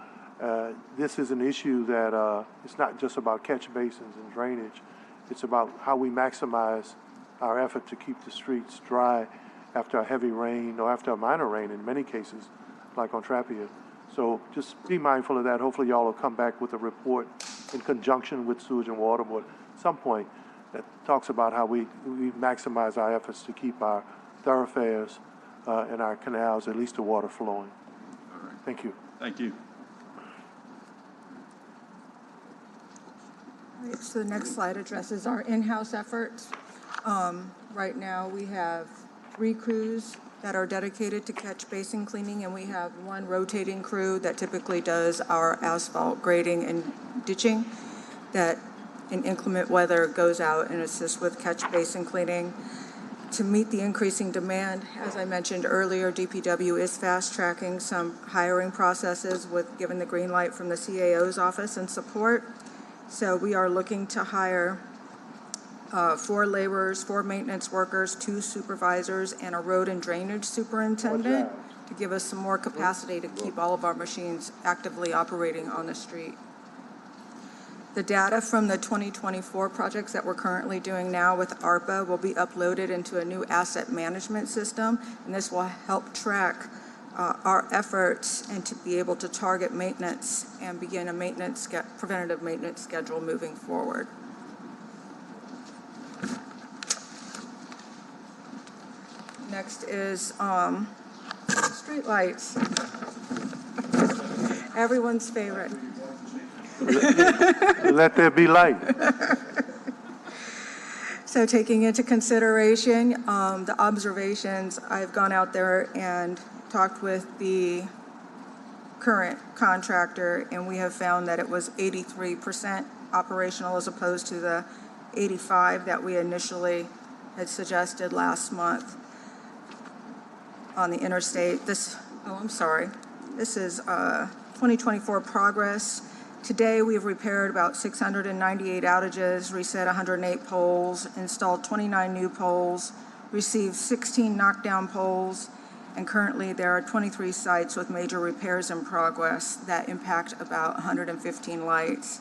this is an issue that it's not just about catch basins and drainage. It's about how we maximize our effort to keep the streets dry after a heavy rain or after a minor rain in many cases, like on Trappier. So just be mindful of that. Hopefully y'all will come back with a report in conjunction with Sewage and Water Board at some point that talks about how we maximize our efforts to keep our thoroughfares and our canals, at least the water flowing. All right. Thank you. Thank you. All right, so the next slide addresses our in-house efforts. Right now, we have 3 crews that are dedicated to catch basin cleaning, and we have 1 rotating crew that typically does our asphalt grading and ditching that in inclement weather goes out and assists with catch basin cleaning. To meet the increasing demand, as I mentioned earlier, DPW is fast-tracking some hiring processes with given the green light from the CAO's office and support. So we are looking to hire 4 laborers, 4 maintenance workers, 2 supervisors, and a road and drainage superintendent to give us some more capacity to keep all of our machines actively operating on the street. The data from the 2024 projects that we're currently doing now with ARPA will be uploaded into a new asset management system, and this will help track our efforts and to be able to target maintenance and begin a preventative maintenance schedule moving forward. Next is streetlights. Everyone's favorite. Let there be light. So taking into consideration the observations, I've gone out there and talked with the current contractor, and we have found that it was 83% operational as opposed to the 85% that we initially had suggested last month on the interstate. This is 2024 progress. Today, we have repaired about 698 outages, reset 108 poles, installed 29 new poles, received 16 knockdown poles, and currently there are 23 sites with major repairs in progress that impact about 115 lights.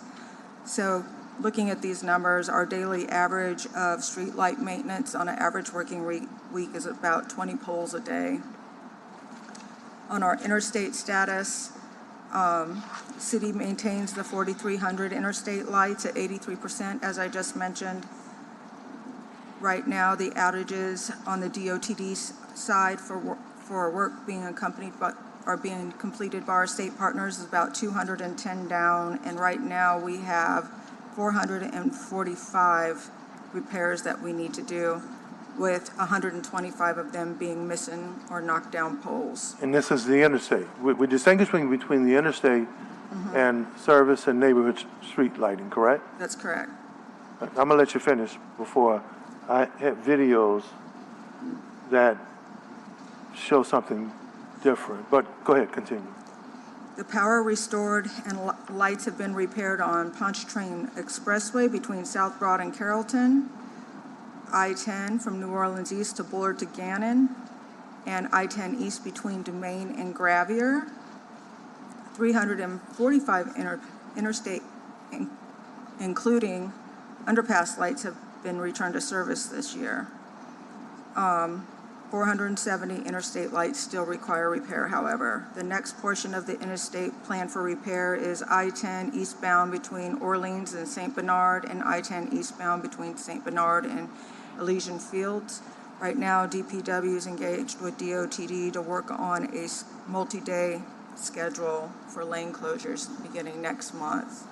So looking at these numbers, our daily average of street light maintenance on an average working week is about 20 poles a day. On our interstate status, city maintains the 4,300 interstate lights at 83%, as I just mentioned. Right now, the outages on the DOTD side for work being accompanied but are being completed by our state partners is about 210 down, and right now we have 445 repairs that we need to do, with 125 of them being missing or knocked down poles. And this is the interstate. We're distinguishing between the interstate and service and neighborhood street lighting, correct? That's correct. I'm gonna let you finish before I have videos that show something different, but go ahead, continue. The power restored and lights have been repaired on Pontchartrain Expressway between South Broad and Carrollton, I-10 from New Orleans East to Bullard to Gannon, and I-10 East between Dumaine and Gravier. 345 interstate, including underpass lights, have been returned to service this year. 470 interstate lights still require repair, however. The next portion of the interstate plan for repair is I-10 eastbound between Orleans and St. Bernard, and I-10 eastbound between St. Bernard and Elysian Fields. Right now, DPW is engaged with DOTD to work on a multi-day schedule for lane closures beginning next month.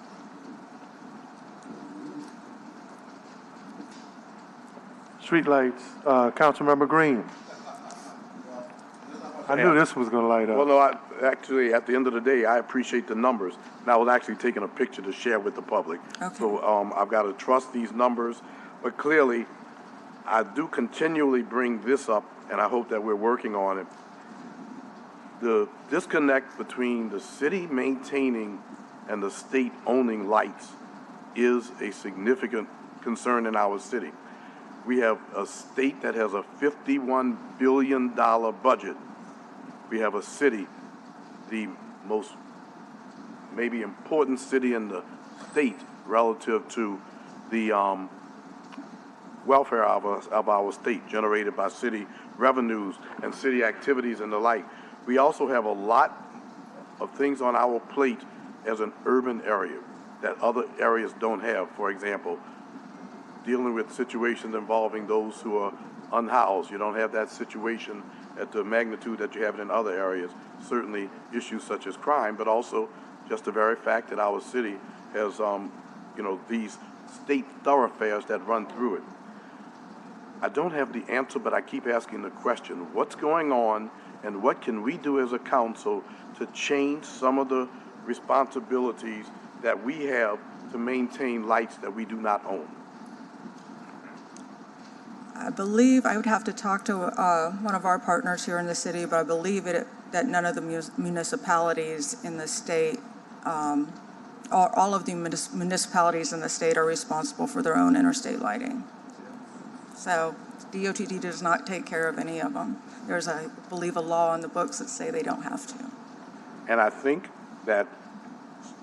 Streetlights, Councilmember Green. I knew this was gonna light Well, up. no, actually, at the end of the day, I appreciate the numbers, and I was actually taking a picture to share with the public. Okay. So I've got to trust these numbers, but clearly, I do continually bring this up, and I hope that we're working on it. The disconnect between the city maintaining and the state owning lights is a significant concern in our city. We have a state that has a $51 billion budget. We have a city, the most maybe important city in the state relative to the welfare of our state generated by city revenues and city activities and the like. We also have a lot of things on our plate as an urban area that other areas don't have. For example, dealing with situations involving those who are unhoused. You don't have that situation at the magnitude that you have in other areas. Certainly issues such as crime, but also just the very fact that our city has, these state thoroughfares that run through it. I don't have the answer, but I keep asking the question, what's going on and what can we do as a council to change some of the responsibilities that we have to maintain lights that we do not own? I believe I would have to talk to one of our partners here in the city, but I believe that none of the municipalities in the state, all of the municipalities in the state are responsible for their own interstate lighting. So DOTD does not take care of any of them. There's, I believe, a law in the books that say they don't have to. And I think that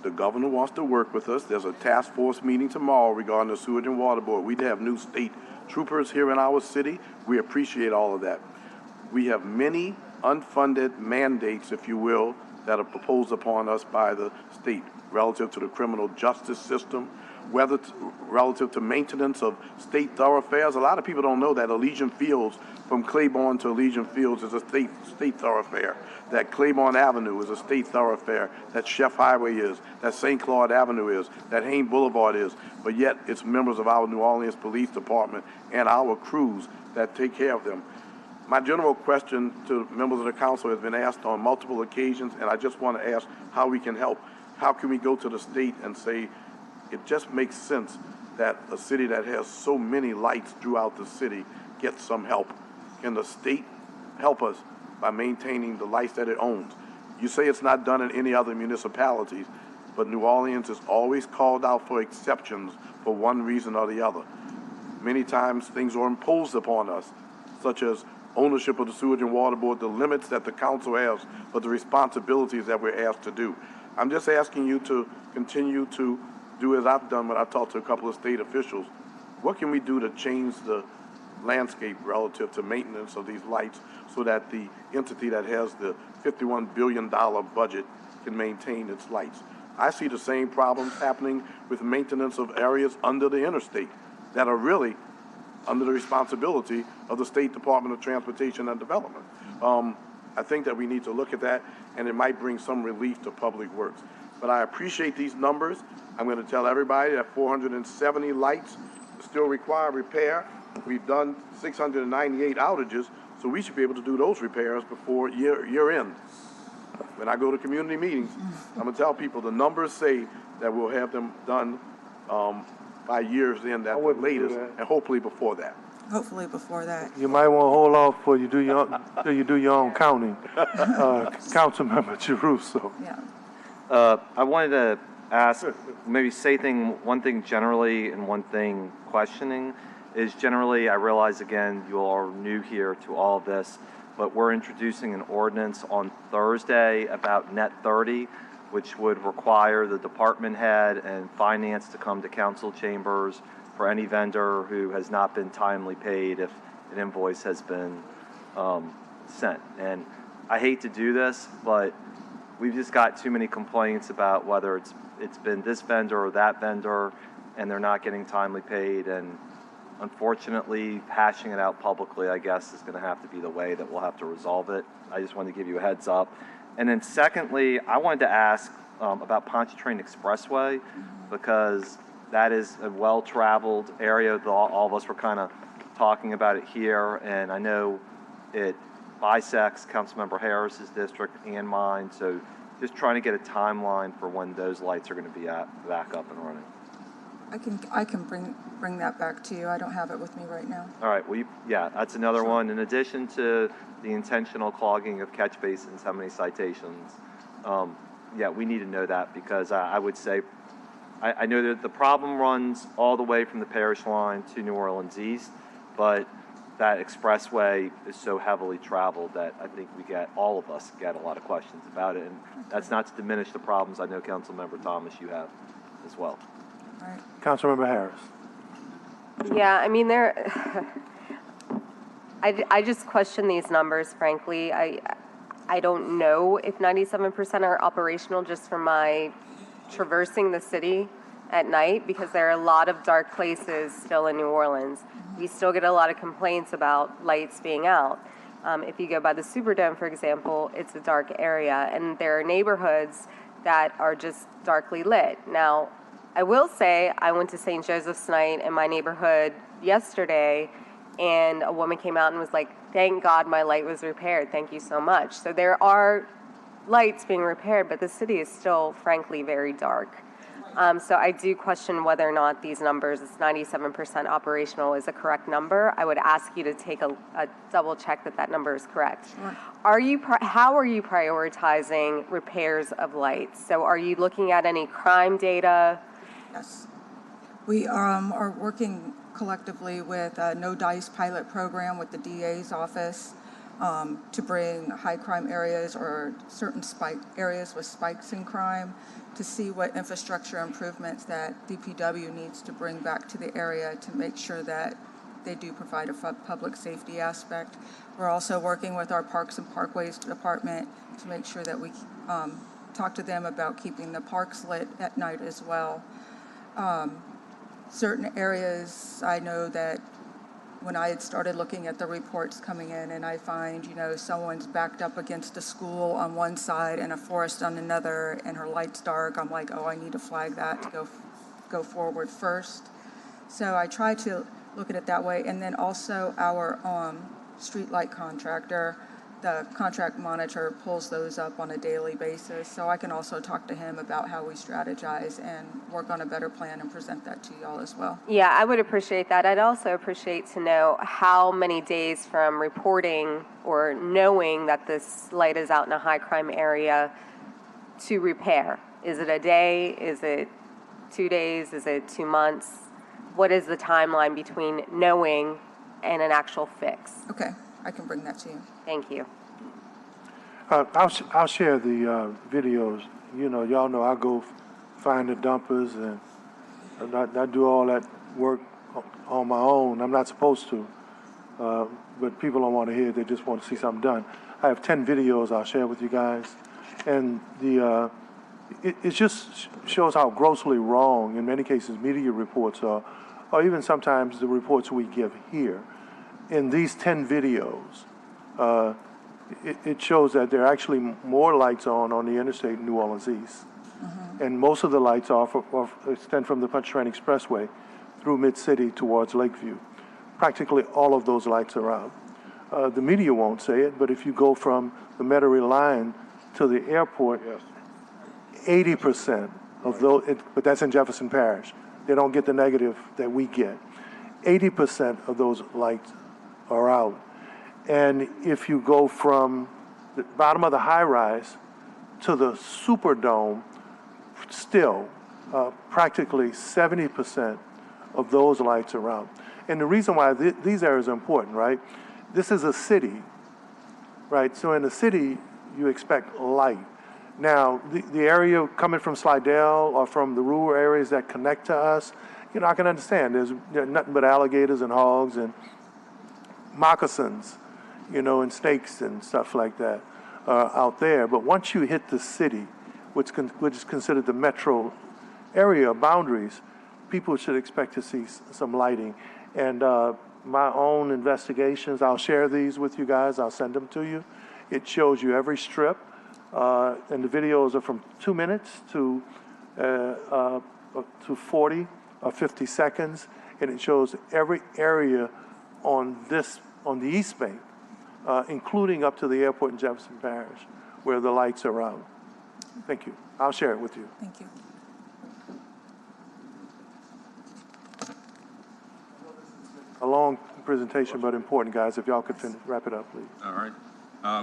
the governor wants to work with us. There's a task force meeting tomorrow regarding the sewage and water board. We have new state troopers here in our city. We appreciate all of that. We have many unfunded mandates, if you will, that are proposed upon us by the state relative to the criminal justice system, relative to maintenance of state thoroughfares. A lot of people don't know that Elysian Fields, from Claiborne to Elysian Fields, is a state thoroughfare. That Claiborne Avenue is a state thoroughfare. That Chef Highway is. That St. Claude Avenue is. That Haines Boulevard is. But yet, it's members of our New Orleans Police Department and our crews that take care of them. My general question to members of the council has been asked on multiple occasions, and I just want to ask how we can help. How can we go to the state and say, it just makes sense that a city that has so many lights throughout the city gets some help? Can the state help us by maintaining the lights that it owns? You say it's not done in any other municipalities, but New Orleans is always called out for exceptions for one reason or the other. Many times things are imposed upon us, such as ownership of the sewage and water board, the limits that the council has, but the responsibilities that we're asked to do. I'm just asking you to continue to do as I've done when I talked to a couple of state officials. What can we do to change the landscape relative to maintenance of these lights so that the entity that has the $51 billion budget can maintain its lights? I see the same problems happening with maintenance of areas under the interstate that are really under the responsibility of the State Department of Transportation and Development. I think that we need to look at that, and it might bring some relief to Public Works. But I appreciate these numbers. I'm going to tell everybody that 470 lights still require repair. We've done 698 outages, so we should be able to do those repairs before year end. When I go to community meetings, I'm going to tell people the numbers say that we'll have them done by year's end at the latest, and hopefully before that. Hopefully before that. You might want to hold off till you do your own counting. Councilmember Giarrusso. Yeah. I wanted to ask, maybe say one thing generally and one thing questioning. Is generally, I realize again, you all are new here to all of this, but we're introducing an ordinance on Thursday about net 30, which would require the department head and finance to come to council chambers for any vendor who has not been timely paid if an invoice has been sent. And I hate to do this, but we've just got too many complaints about whether it's been this vendor or that vendor, and they're not getting timely paid. And unfortunately, hashing it out publicly, I guess, is going to have to be the way that we'll have to resolve it. I just wanted to give you a heads up. And then secondly, I wanted to ask about Pontchartrain Expressway, because that is a well-traveled area. All of us were kind of talking about it here, and I know it bisects Councilmember Harris's district and mine, so just trying to get a timeline for when those lights are going to be back up and running. I can bring that back to you. I don't have it with me right now. All right, well, yeah, that's another one. In addition to the intentional clogging of catch basins, how many citations? Yeah, we need to know that, because I would say, I know that the problem runs all the way from the parish line to New Orleans East, but that expressway is so heavily traveled that I think all of us get a lot of questions about it. And that's not to diminish the problems I know, Councilmember Thomas, you have as well. All right. Councilmember Harris. Yeah, I mean, I just question these numbers, frankly. I don't know if 97% are operational just from my traversing the city at night, because there are a lot of dark places still in New Orleans. We still get a lot of complaints about lights being out. If you go by the Superdome, for example, it's a dark area, and there are neighborhoods that are just darkly lit. Now, I will say I went to St. Joseph's Night in my neighborhood yesterday, and a woman came out and was like, "Thank God my light was repaired. Thank you so much." So there are lights being repaired, but the city is still, frankly, very dark. So I do question whether or not these numbers, this 97% operational, is a correct number. I would ask you to take a double check that number is correct. Sure. How are you prioritizing repairs of lights? So are you looking at any crime data? Yes. We are working collectively with a No Dice pilot program with the DA's office to bring high crime areas or certain areas with spikes in crime to see what infrastructure improvements that DPW needs to bring back to the area to make sure that they do provide a public safety aspect. We're also working with our Parks and Parkways department to make sure that we talk to them about keeping the parks lit at night as well. Certain areas, I know that when I had started looking at the reports coming in and I find, someone's backed up against a school on one side and a forest on another and her light's dark, I'm like, oh, I need to flag that to go forward first. So I try to look at it that way. And then also our streetlight contractor, the contract monitor pulls those up on a daily basis. So I can also talk to him about how we strategize and work on a better plan and present that to y'all as well. Yeah, I would appreciate that. I'd also appreciate to know how many days from reporting or knowing that this light is out in a high crime area to repair. Is it a day? Is it 2 days? Is it 2 months? What is the timeline between knowing and an actual fix? Okay, I can bring that to you. Thank you. I'll share the videos. Y'all know I go find the dumpers and not do all that work on my own. I'm not supposed to, but people don't want to hear it. They just want to see something done. I have 10 videos I'll share with you guys, and it just shows how grossly wrong, in many cases, media reports are, or even sometimes the reports we give here. In these 10 videos, it shows that there are actually more lights on the interstate in New Orleans East. And most of the lights extend from the Pontchartrain Expressway through Mid-City towards Lakeview. Practically all of those lights are out. The media won't say it, but if you go from the Metairie line to the airport, 80% of those, but that's in Jefferson Parish. They don't get the negative that we get. 80% of those lights are out. And if you go from the bottom of the high rise to the Superdome, still practically 70% of those lights are out. And the reason why these areas are important, right? This is a city, right? So in a city, you expect light. Now, the area coming from Slidell or from the rural areas that connect to us, I can understand. There's nothing but alligators and hogs and moccasins, and snakes and stuff like that out there. But once you hit the city, which is considered the metro area boundaries, people should expect to see some lighting. And my own investigations, I'll share these with you guys. I'll send them to you. It shows you every strip. And the videos are from 2 minutes to 40 or 50 seconds, and it shows every area on the East Bank, including up to the airport in Jefferson Parish, where the lights are out. Thank you. I'll share it with you. Thank you. A long presentation, but important, guys. If y'all could wrap it up, please. All right.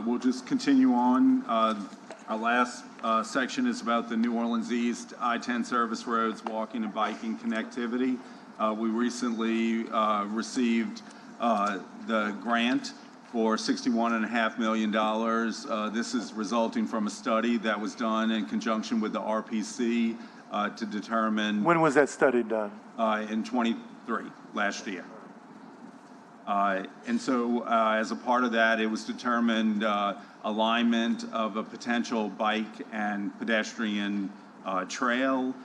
We'll just continue on. Our last section is about the New Orleans East I-10 service roads, walking and biking connectivity. We recently received the grant for $61.5 million. This is resulting from a study that was done in conjunction with the RPC to determine. When was that study done? In 23, last year. And so as a part of that, it was determined alignment of a potential bike and pedestrian trail,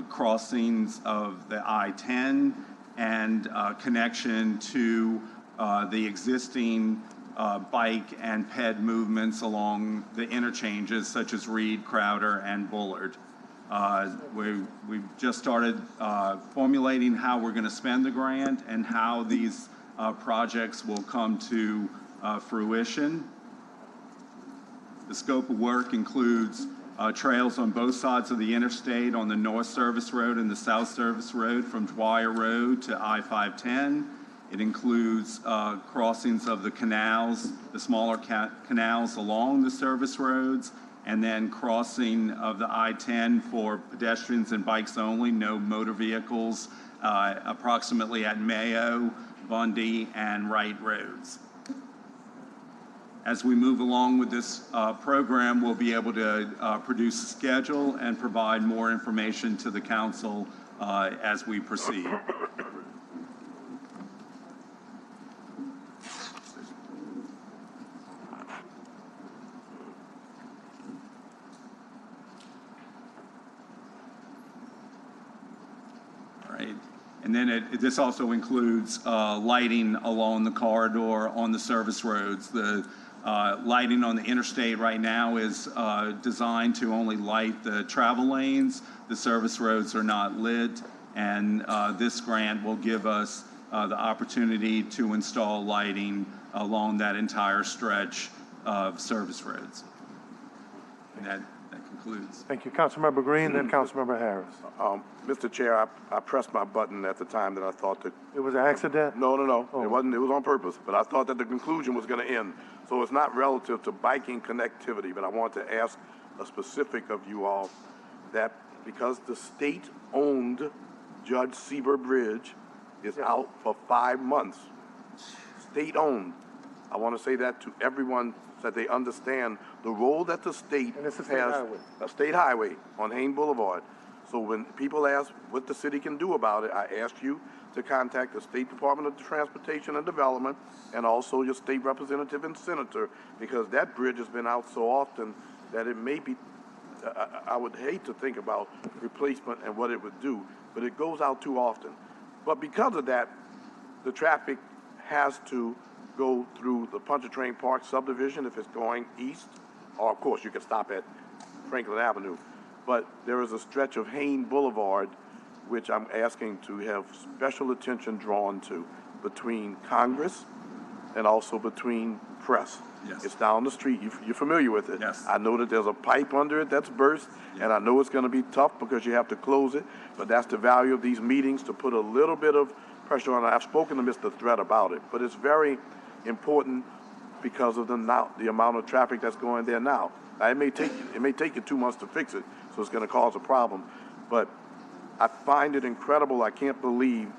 crossings of the I-10, and connection to the existing bike and ped movements along the interchanges such as Reed, Crowder, and Bullard. We've just started formulating how we're going to spend the grant and how these projects will come to fruition. The scope of work includes trails on both sides of the interstate on the North Service Road and the South Service Road from Dwyer Road to I-510. It includes crossings of the canals, the smaller canals along the service roads, and then crossing of the I-10 for pedestrians and bikes only, no motor vehicles, approximately at Mayo, Bundy, and Wright Roads. As we move along with this program, we'll be able to produce a schedule and provide more information to the council as we proceed. And then this also includes lighting along the corridor on the service roads. The lighting on the interstate right now is designed to only light the travel lanes. The service roads are not lit, and this grant will give us the opportunity to install lighting along that entire stretch of service roads. And that concludes. Thank you. Councilmember Green, then Councilmember Harris. Mr. Chair, I pressed my button at the time that I thought that, It was an accident? no. Oh. It wasn't, it was on purpose, but I thought that the conclusion was gonna end. So it's not relative to biking connectivity, but I want to ask a specific of you all that because the state-owned Judge Sieber Bridge is out for 5 months, state-owned, I want to say that to everyone so that they understand the role that the state And it's a state has, highway. a state highway on Hain Boulevard. So when people ask what the city can do about it, I ask you to contact the State Department of Transportation and Development and also your state representative and senator, because that bridge has been out so often that it may be, I would hate to think about replacement and what it would do, but it goes out too often. But because of that, the traffic has to go through the Pontchartrain Park subdivision if it's going east, or of course you can stop at Franklin Avenue. But there is a stretch of Hain Boulevard which I'm asking to have special attention drawn to between Congress and also between Press. Yes. It's down the street. You're familiar with it. Yes. I know that there's a pipe under it that's burst, and I know it's going to be tough because you have to close it, but that's the value of these meetings, to put a little bit of pressure on it. I've spoken to Mr. Threat about it, but it's very important because of the amount of traffic that's going there now. Now, it may take you 2 months to fix it, so it's going to cause a problem, but I find it incredible. I can't believe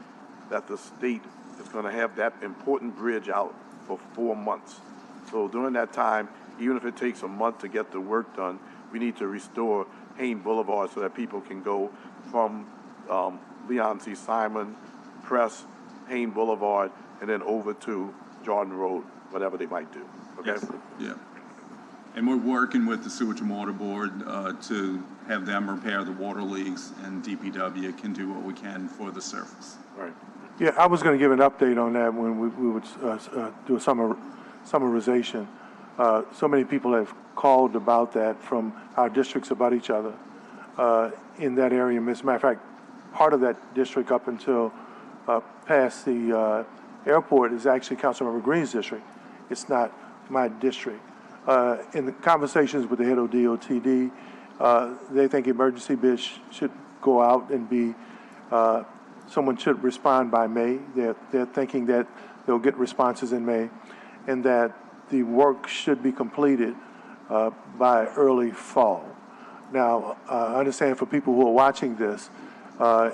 that the state is going to have that important bridge out for 4 months. So during that time, even if it takes a month to get the work done, we need to restore Hain Boulevard so that people can go from Leon C. Simon, Press, Hain Boulevard, and then over to Jordan Road, whatever they might do. Okay? Yes. Yeah. And we're working with the Sewage and Water Board to have them repair the water leaks, and DPW can do what we can for the surface. Right. Yeah, I was going to give an update on that when we would do a summarization. So many people have called about that from our districts about each other in that area. As a matter of fact, part of that district up until past the airport is actually Councilmember Green's district. It's not my district. In the conversations with the head of DOTD, they think emergency bids should go out and be, someone should respond by May. They're thinking that they'll get responses in May, and that the work should be completed by early fall. Now, I understand for people who are watching this,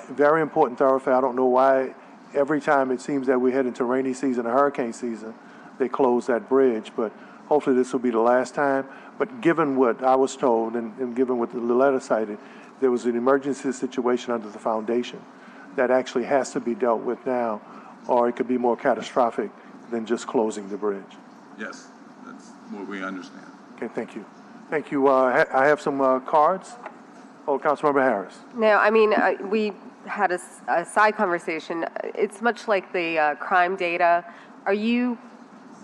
very important thoroughfare. I don't know why every time it seems that we head into rainy season or hurricane season, they close that bridge, but hopefully this will be the last time. But given what I was told and given what the letter cited, there was an emergency situation under the foundation that actually has to be dealt with now, or it could be more catastrophic than just closing the bridge. Yes, that's what we understand. Okay, thank you. Thank you. I have some cards. Oh, Councilmember Harris. No, I mean, we had a side conversation. It's much like the crime data. Are you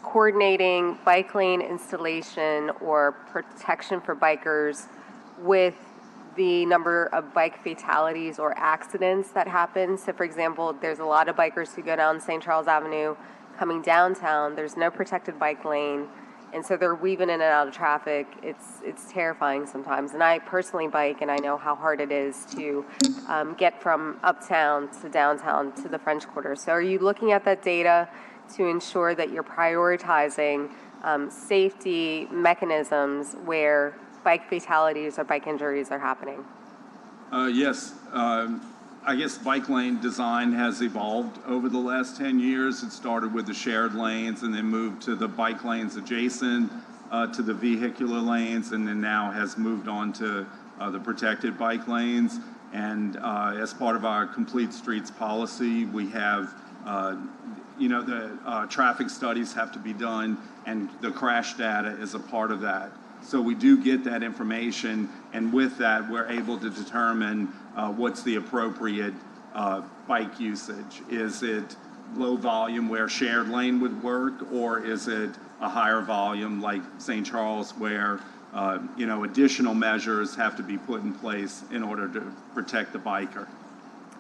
coordinating bike lane installation or protection for bikers with the number of bike fatalities or accidents that happen? So, for example, there's a lot of bikers who go down St. Charles Avenue coming downtown. There's no protected bike lane. And so they're weaving in and out of traffic. It's terrifying sometimes. And I personally bike, and I know how hard it is to get from uptown to downtown to the French Quarter. So are you looking at that data to ensure that you're prioritizing safety mechanisms where bike fatalities or bike injuries are happening? Yes. I guess bike lane design has evolved over the last 10 years. It started with the shared lanes and then moved to the bike lanes adjacent to the vehicular lanes, and then now has moved on to the protected bike lanes. And as part of our complete streets policy, we have, the traffic studies have to be done, and the crash data is a part of that. So we do get that information, and with that, we're able to determine what's the appropriate bike usage. Is it low volume where shared lane would work, or is it a higher volume like St. Charles where additional measures have to be put in place in order to protect the biker?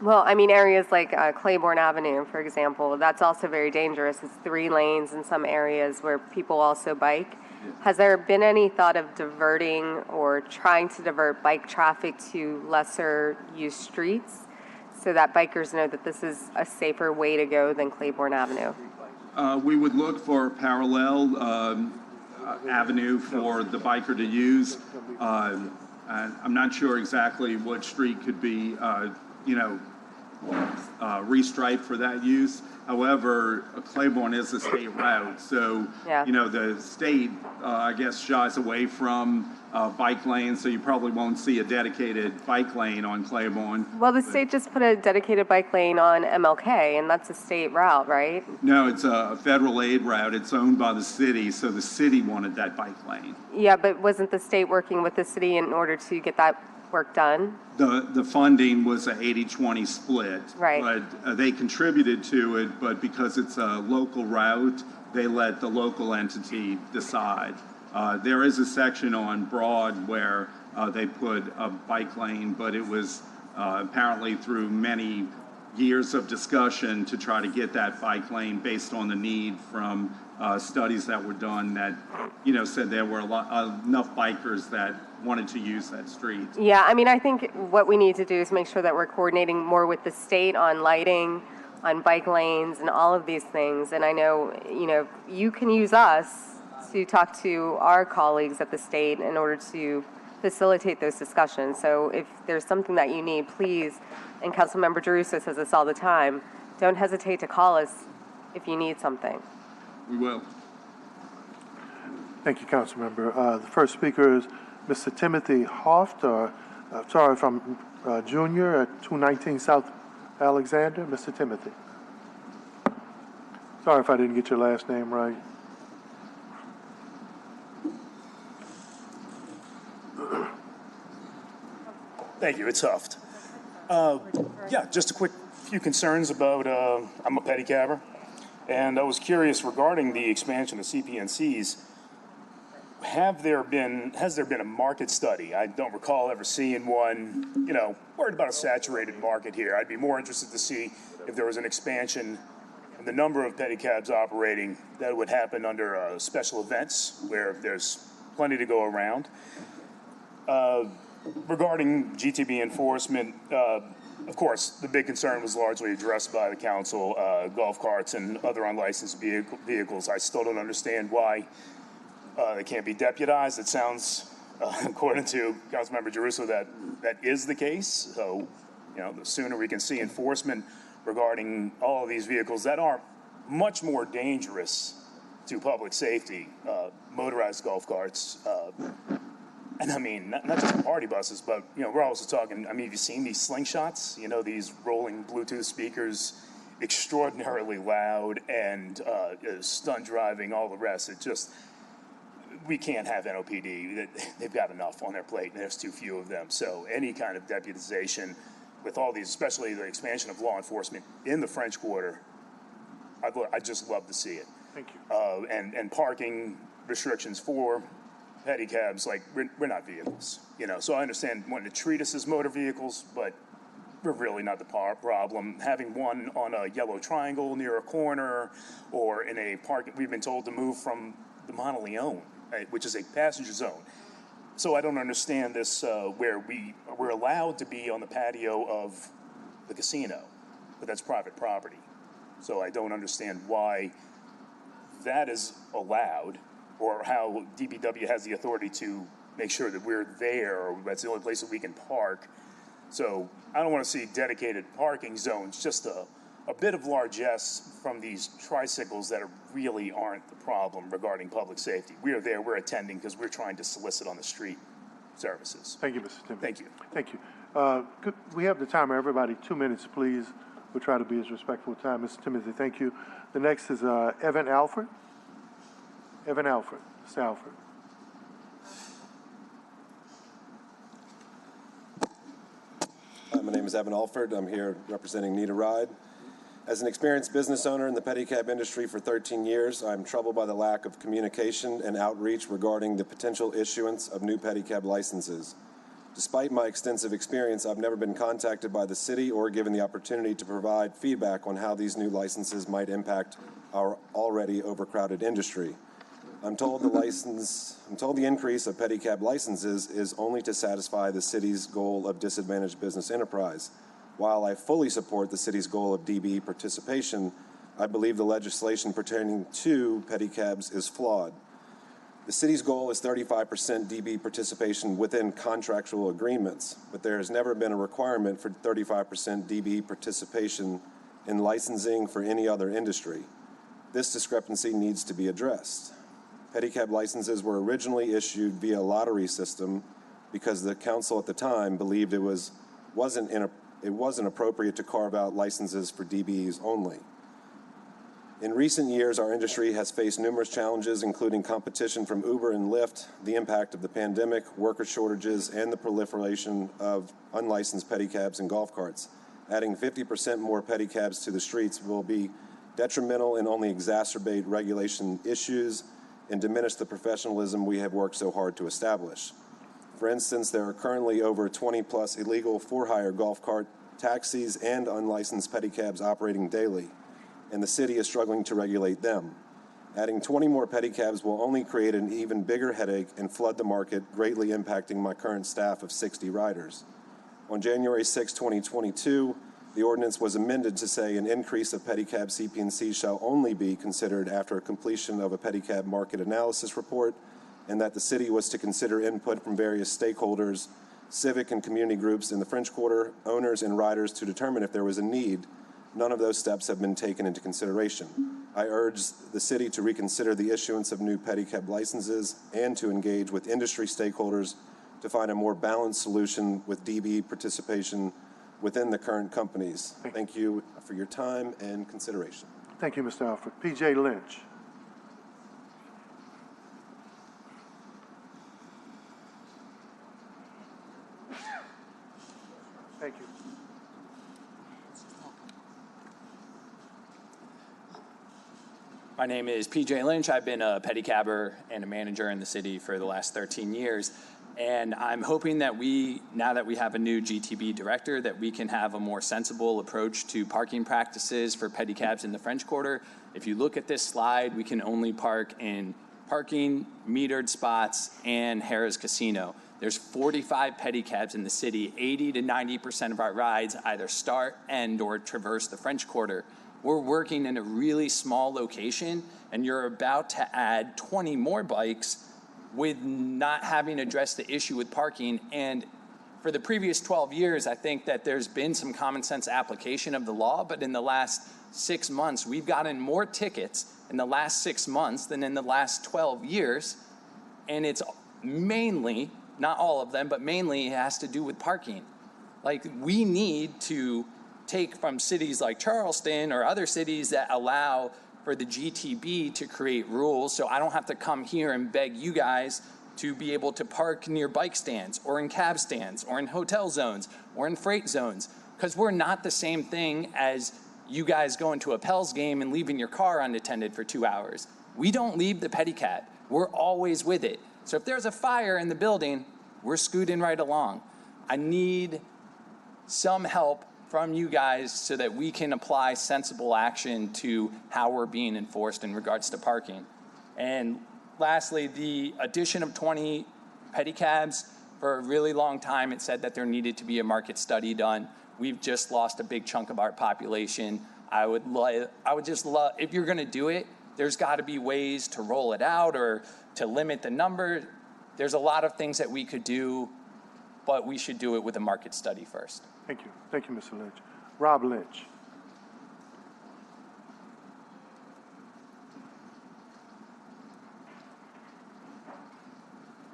Well, I mean, areas like Claiborne Avenue, for example, that's also very dangerous. It's 3 lanes in some areas where people also bike. Has there been any thought of diverting or trying to divert bike traffic to lesser used streets so that bikers know that this is a safer way to go than Claiborne Avenue? We would look for a parallel avenue for the biker to use. I'm not sure exactly what street could be, restriped for that use. However, Claiborne is a state route, so, the state, I guess, shies away from bike lanes, so you probably won't see a dedicated bike lane on Claiborne. Well, the state just put a dedicated bike lane on MLK, and that's a state route, right? No, it's a federal aid route. It's owned by the city, so the city wanted that bike lane. Yeah, but wasn't the state working with the city in order to get that work done? The funding was an 80-20 split. Right. But they contributed to it, but because it's a local route, they let the local entity decide. There is a section on Broad where they put a bike lane, but it was apparently through many years of discussion to try to get that bike lane based on the need from studies that were done that, said there were enough bikers that wanted to use that street. Yeah, I mean, I think what we need to do is make sure that we're coordinating more with the state on lighting, on bike lanes, and all of these things. And I know, you can use us to talk to our colleagues at the state in order to facilitate those discussions. So if there's something that you need, please, and Councilmember Giarrusso says this all the time, don't hesitate to call us if you need something. We will. Thank you, Councilmember. The first speaker is Mr. Timothy Hoft, from Junior at 219 South Alexander. Mr. Timothy. Sorry if I didn't get your last name right. Thank you, it's Huft. Just a quick few concerns about, I'm a pedicabber, and I was curious regarding the expansion of CPNCs. Has there been a market study? I don't recall ever seeing one, worried about a saturated market here. I'd be more interested to see if there was an expansion in the number of pedicabs operating that would happen under special events where there's plenty to go around. Regarding GTB enforcement, of course, the big concern was largely addressed by the council, golf carts and other unlicensed vehicles. I still don't understand why they can't be deputized. It sounds, according to Councilmember Giarrusso, that is the case. So, the sooner we can see enforcement regarding all of these vehicles that are much more dangerous to public safety, motorized golf carts, and I mean, not just party buses, but, we're also talking, have you seen these slingshots? These rolling Bluetooth speakers, extraordinarily loud and stunt driving, all the rest. It just, we can't have NOPD. They've got enough on their plate, and there's too few of them. So any kind of deputization with all these, especially the expansion of law enforcement in the French Quarter, I'd just love to see it. Thank you. And parking restrictions for pedicabs, we're not vehicles, So I understand wanting to treat us as motor vehicles, but we're really not the problem. Having one on a yellow triangle near a corner or in a park, we've been told to move from the Monteleone, which is a passenger zone. So I don't understand this, where we're allowed to be on the patio of the casino, but that's private property. So I don't understand why that is allowed, or how DPW has the authority to make sure that we're there, or that's the only place that we can park. So I don't want to see dedicated parking zones, just a bit of largesse from these tricycles that really aren't the problem regarding public safety. We are there, we're attending because we're trying to solicit on the street services. Thank you, Mr. Timothy. Thank you. Thank you. We have the timer. Everybody, 2 minutes, please. We'll try to be as respectful of time. Mr. Timothy, thank you. The next is Evan Alford. Evan Alford. Mr. Alford. My name is Evan Alford. I'm here representing Need a Ride. As an experienced business owner in the pedicab industry for 13 years, I'm troubled by the lack of communication and outreach regarding the potential issuance of new pedicab licenses. Despite my extensive experience, I've never been contacted by the city or given the opportunity to provide feedback on how these new licenses might impact our already overcrowded industry. I'm told the increase of pedicab licenses is only to satisfy the city's goal of disadvantaged business enterprise. While I fully support the city's goal of DBE participation, I believe the legislation pertaining to pedicabs is flawed. The city's goal is 35% DBE participation within contractual agreements, but there has never been a requirement for 35% DBE participation in licensing for any other industry. This discrepancy needs to be addressed. Pedicab licenses were originally issued via lottery system because the council at the time believed it wasn't appropriate to carve out licenses for DBEs only. In recent years, our industry has faced numerous challenges, including competition from Uber and Lyft, the impact of the pandemic, worker shortages, and the proliferation of unlicensed pedicabs and golf carts. Adding 50% more pedicabs to the streets will be detrimental and only exacerbate regulation issues and diminish the professionalism we have worked so hard to establish. For instance, there are currently over 20+ illegal for-hire golf cart, taxis, and unlicensed pedicabs operating daily, and the city is struggling to regulate them. Adding 20 more pedicabs will only create an even bigger headache and flood the market, greatly impacting my current staff of 60 riders. On January 6, 2022, the ordinance was amended to say an increase of pedicab CP&C shall only be considered after completion of a pedicab market analysis report, and that the city was to consider input from various stakeholders, civic and community groups in the French Quarter, owners and riders to determine if there was a need. None of those steps have been taken into consideration. I urge the city to reconsider the issuance of new pedicab licenses and to engage with industry stakeholders to find a more balanced solution with DBE participation within the current companies. Thank you for your time and consideration. Thank you, Mr. Alford. P.J. Lynch. Thank you. My name is PJ Lynch. I've been a pedicabber and a manager in the city for the last 13 years. And I'm hoping that now that we have a new GTB director, that we can have a more sensible approach to parking practices for pedicabs in the French Quarter. If you look at this slide, we can only park in parking, metered spots, and Harrah's Casino. There's 45 pedicabs in the city. 80 to 90% of our rides either start, end, or traverse the French Quarter. We're working in a really small location, and you're about to add 20 more bikes with not having addressed the issue with parking. And for the previous 12 years, I think that there's been some common sense application of the law, but in the last 6 months, we've gotten more tickets in the last 6 months than in the last 12 years. And it's mainly, not all of them, but mainly it has to do with parking. Like, we need to take from cities like Charleston or other cities that allow for the GTB to create rules, so I don't have to come here and beg you guys to be able to park near bike stands or in cab stands or in hotel zones or in freight zones, because we're not the same thing as you guys going to a Pels game and leaving your car unattended for 2 hours. We don't leave the pedicab. We're always with it. So if there's a fire in the building, we're scooting right along. I need some help from you guys so that we can apply sensible action to how we're being enforced in regards to parking. And lastly, the addition of 20 pedicabs, for a really long time, it said that there needed to be a market study done. We've just lost a big chunk of our population. I would just love, if you're gonna do it, there's gotta be ways to roll it out or to limit the number. There's a lot of things that we could do, but we should do it with a market study first. Thank you. Thank you, Mr. Lynch. Rob Lynch.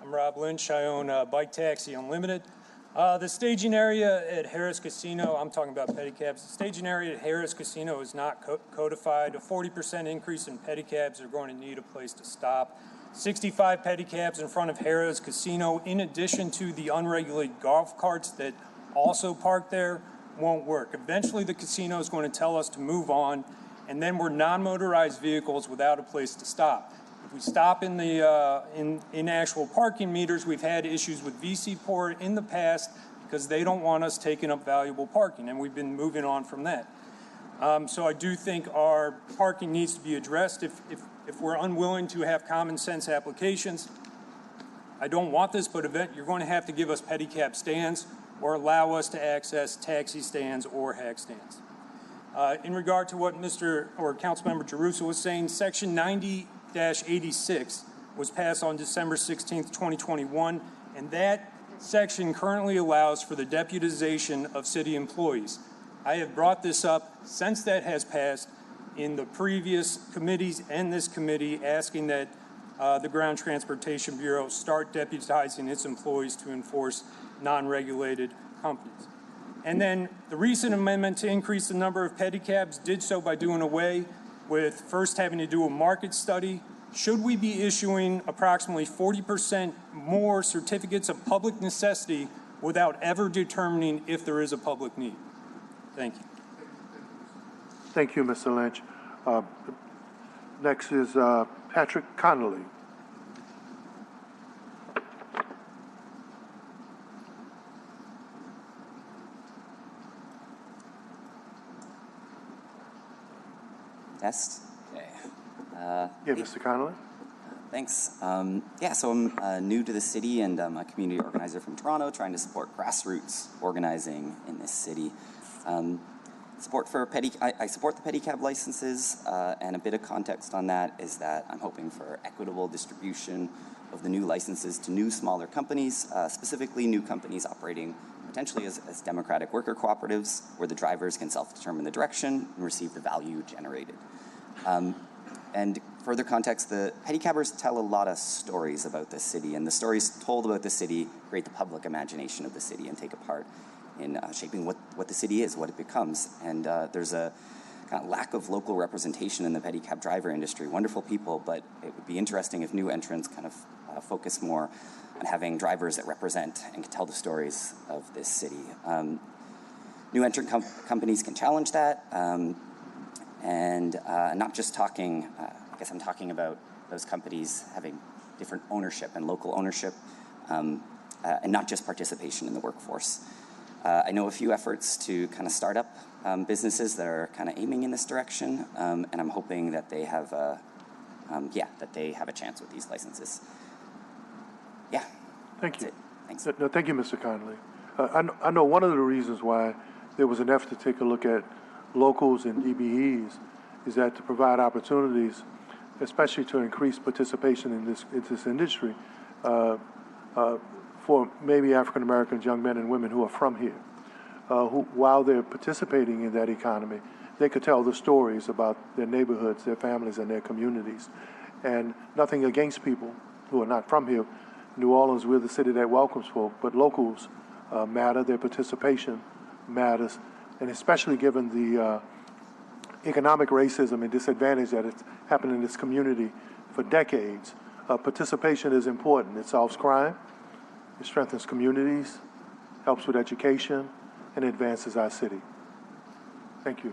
I'm Rob Lynch. I own Bike Taxi Unlimited. The staging area at Harris Casino, I'm talking about pedicabs. The staging area at Harris Casino is not codified. A 40% increase in pedicabs are going to need a place to stop. 65 pedicabs in front of Harris Casino, in addition to the unregulated golf carts that also park there, won't work. Eventually, the casino is going to tell us to move on, and then we're non-motorized vehicles without a place to stop. If we stop in the in actual parking meters, we've had issues with VC Port in the past because they don't want us taking up valuable parking, and we've been moving on from that. So I do think our parking needs to be addressed. If we're unwilling to have common sense applications, I don't want this, but you're going to have to give us pedicab stands or allow us to access taxi stands or hack stands. In regard to what Councilmember Giarrusso was saying, Section 90-86 was passed on December 16th, 2021, and that section currently allows for the deputization of city employees. I have brought this up since that has passed in the previous committees and this committee, asking that the Ground Transportation Bureau start deputizing its employees to enforce non-regulated companies. And then the recent amendment to increase the number of pedicabs did so by doing away with first having to do a market study. Should we be issuing approximately 40% more certificates of public necessity without ever determining if there is a public need? Thank you. Thank you, Mr. Lynch. Next is Patrick Connolly. Test. Okay. Mr. Connolly. Thanks. So I'm new to the city, and I'm a community organizer from Toronto, trying to support grassroots organizing in this city. I support the pedicab licenses, and a bit of context on that is that I'm hoping for equitable distribution of the new licenses to new smaller companies, specifically new companies operating potentially as democratic worker cooperatives, where the drivers can self-determine the direction and receive the value generated. And further context, the pedicabbers tell a lot of stories about this city, and the stories told about the city create the public imagination of the city and take a part in shaping what the city is, what it becomes. And there's a kind of lack of local representation in the pedicab driver industry. Wonderful people, but it would be interesting if new entrants kind of focus more on having drivers that represent and can tell the stories of this city. New entrant companies can challenge that, and not just talking, I guess I'm talking about those companies having different ownership and local ownership, and not just participation in the workforce. I know a few efforts to kind of start up businesses that are kind of aiming in this direction, and I'm hoping that they have a chance with these licenses. Yeah. Thank you. Thanks. No, thank you, Mr. Connolly. I know one of the reasons why there was an effort to take a look at locals and DBEs is that to provide opportunities, especially to increase participation in this industry, for maybe African Americans, young men and women who are from here, who, while they're participating in that economy, they could tell the stories about their neighborhoods, their families, and their communities. And nothing against people who are not from here. New Orleans, we're the city that welcomes folk, but locals matter, their participation matters, and especially given the economic racism and disadvantage that has happened in this community for decades, participation is important. It solves crime, it strengthens communities, helps with education, and advances our city. Thank you.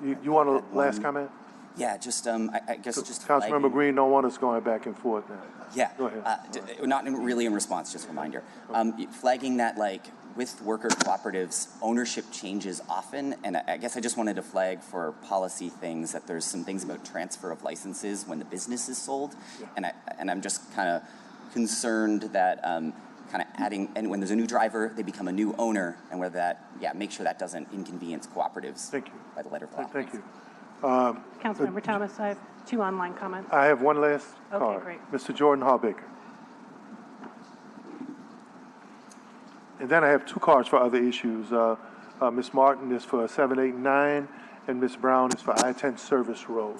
You want a last comment? Yeah, just, I guess just Councilmember flagging- Green don't want us going back and forth now. Yeah. Go ahead. Not really in response, just a reminder. Flagging that, like, with worker cooperatives, ownership changes often, and I guess I just wanted to flag for policy things that there's some things about transfer of licenses when the business is sold, and I'm just kind of concerned that kind of adding, and when there's a new driver, they become a new owner, and whether that, make sure that doesn't inconvenience cooperatives. Thank you. By the letter of the law. Thank you. Councilmember Thomas, I have 2 online comments. I have one last Okay, card. great. Mr. Jordan Harbaker. And then I have 2 cards for other issues. Ms. Martin is for 789, and Ms. Brown is for I-10 Service Road.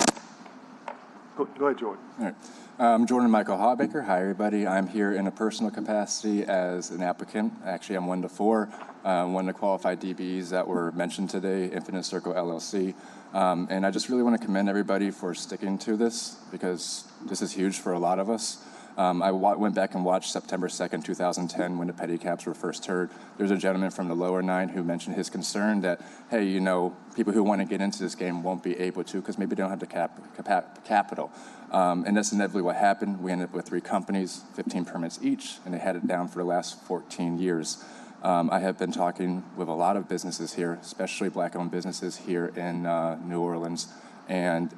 Go ahead, Jordan. All right. I'm Jordan Michael Harbaker. Hi, everybody. I'm here in a personal capacity as an applicant. Actually, I'm 1 to 4, one of the qualified DBEs that were mentioned today, Infinite Circle LLC. And I just really want to commend everybody for sticking to this because this is huge for a lot of us. I went back and watched September 2nd, 2010, when the pedicabs were first heard. There's a gentleman from the lower 9 who mentioned his concern that, hey, you know, people who want to get into this game won't be able to because maybe they don't have the capital. And that's inevitably what happened. We ended up with 3 companies, 15 permits each, and they had it down for the last 14 years. I have been talking with a lot of businesses here, especially black-owned businesses here in New Orleans, and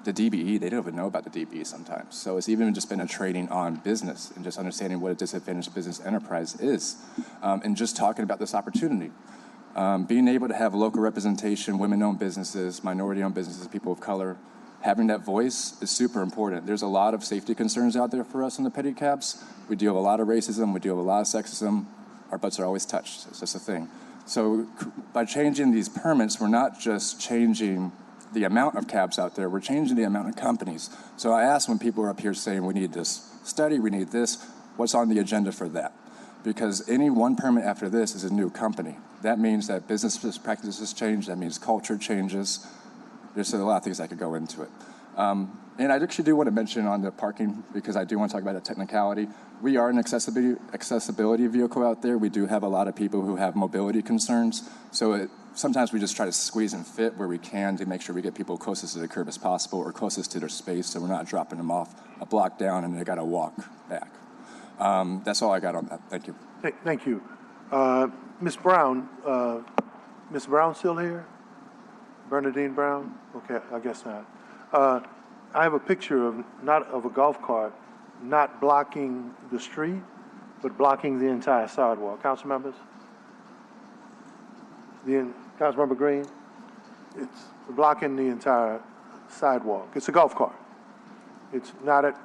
the DBE, they don't even know about the DBE sometimes. So it's even just been a training on business and just understanding what a disadvantaged business enterprise is, and just talking about this opportunity. Being able to have local representation, women-owned businesses, minority-owned businesses, people of color, having that voice is super important. There's a lot of safety concerns out there for us in the pedicabs. We deal with a lot of racism, we deal with a lot of sexism. Our butts are always touched, it's just a thing. So by changing these permits, we're not just changing the amount of cabs out there, we're changing the amount of companies. So I asked when people are up here saying we need this study, we need this, what's on the agenda for that? Because any one permit after this is a new company. That means that business practices change, that means culture changes. There's a lot of things that could go into it. And I actually do want to mention on the parking, because I do want to talk about a technicality. We are an accessibility vehicle out there. We do have a lot of people who have mobility concerns. So sometimes we just try to squeeze and fit where we can to make sure we get people closest to the curb as possible or closest to their space so we're not dropping them off a block down and they got to walk back. That's all I got on that. Thank you. Thank you. Ms. Brown, Ms. Brown still here? Bernadine Brown? Okay, I guess not. I have a picture of a golf cart not blocking the street, but blocking the entire sidewalk. Council members? Councilmember Green? It's blocking the entire sidewalk. It's a golf cart. It's not at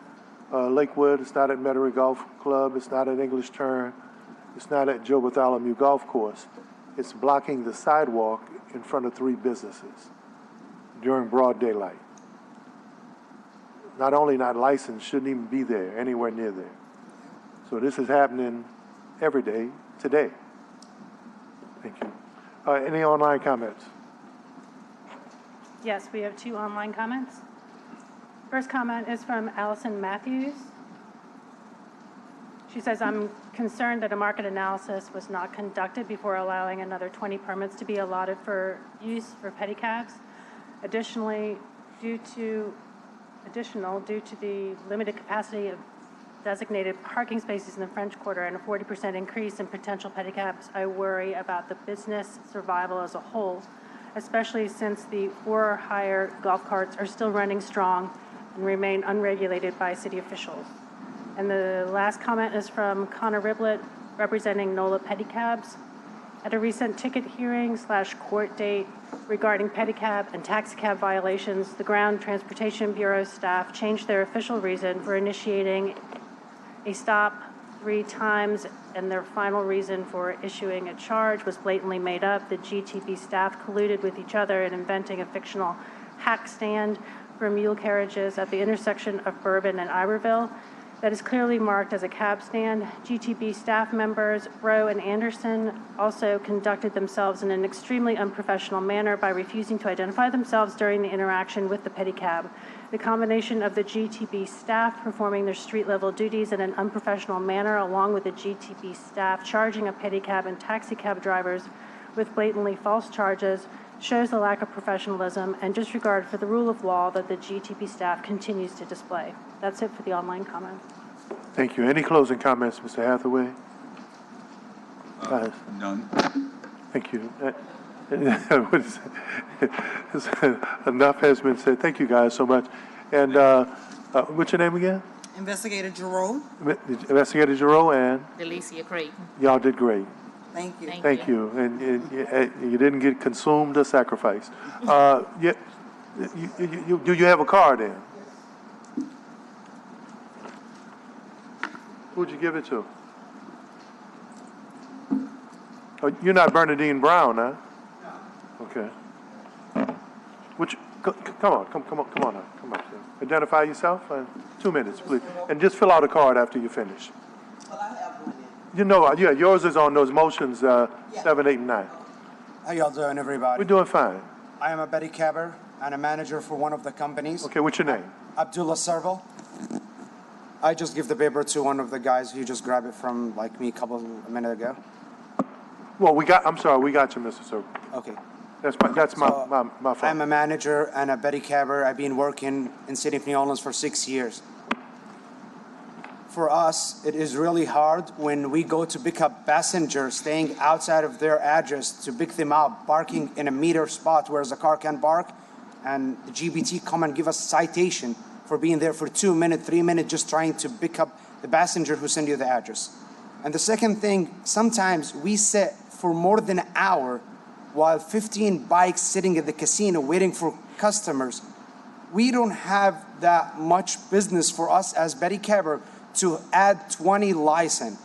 Lakewood. It's not at Metairie Golf Club. It's not at English Turn. It's not at Joe Bartholomew Golf Course. It's blocking the sidewalk in front of 3 businesses during broad daylight. Not only not licensed, shouldn't even be there, anywhere near there. So this is happening every day, today. Thank you. Any online comments? Yes, we have 2 online comments. First comment is from Allison Matthews. She says, I'm concerned that a market analysis was not conducted before allowing another 20 permits to be allotted for use for pedicabs. Additionally, due to the limited capacity of designated parking spaces in the French Quarter and a 40% increase in potential pedicabs, I worry about the business survival as a whole, especially since the for-hire golf carts are still running strong and remain unregulated by city officials. And the last comment is from Connor Riblet, representing NOLA Pedicabs. At a recent ticket hearing / court date regarding pedicab and taxicab violations, the Ground Transportation Bureau staff changed their official reason for initiating a stop 3 times, and their final reason for issuing a charge was blatantly made up. The GTB staff colluded with each other in inventing a fictional hack stand for mule carriages at the intersection of Bourbon and Iberville that is clearly marked as a cab stand. GTB staff members Rowe and Anderson also conducted themselves in an extremely unprofessional manner by refusing to identify themselves during the interaction with the pedicab. The combination of the GTB staff performing their street-level duties in an unprofessional manner, along with the GTB staff charging a pedicab and taxicab drivers with blatantly false charges, shows the lack of professionalism and disregard for the rule of law that the GTP staff continues to display. That's it for the online comment. Thank you. Any closing comments, Mr. Hathaway? Guys? None. Thank you. Enough has been said. Thank you guys so much. And what's your name again? Investigator Giroux. Investigator Giroux and Delicia Creighton. y'all did great. Thank you. Thank you. And you didn't get consumed or sacrificed. Yeah, do you have a card then? Who'd you give it to? Oh, you're not Bernadine Brown, huh? Okay. Come on now. Come up here. Identify yourself. 2 minutes, please. And just fill out a card after you finish. Well, I have one. You know, yeah, yours is on those motions 7, 8, and 9. How y'all doing, everybody? We're doing fine. I am a Betty Cabber and a manager for one of the companies. Okay, what's your name? Abdullah Serval. I just give the paper to one of the guys who just grabbed it from like me a minute ago. Well, I'm sorry, we got you, Mr. Serval. Okay. That's my fault. I'm a manager and a Betty Cabber. I've been working in City of New Orleans for 6 years. For us, it is really hard when we go to pick up passengers staying outside of their address to pick them up, parking in a meter spot where the car can park, and the GBT come and give us citation for being there for 2 minutes, 3 minutes, just trying to pick up the passenger who sent you the address. And the second thing, sometimes we sit for more than an hour while 15 bikes sitting at the casino waiting for customers. We don't have that much business for us as Betty Cabber to add 20 license.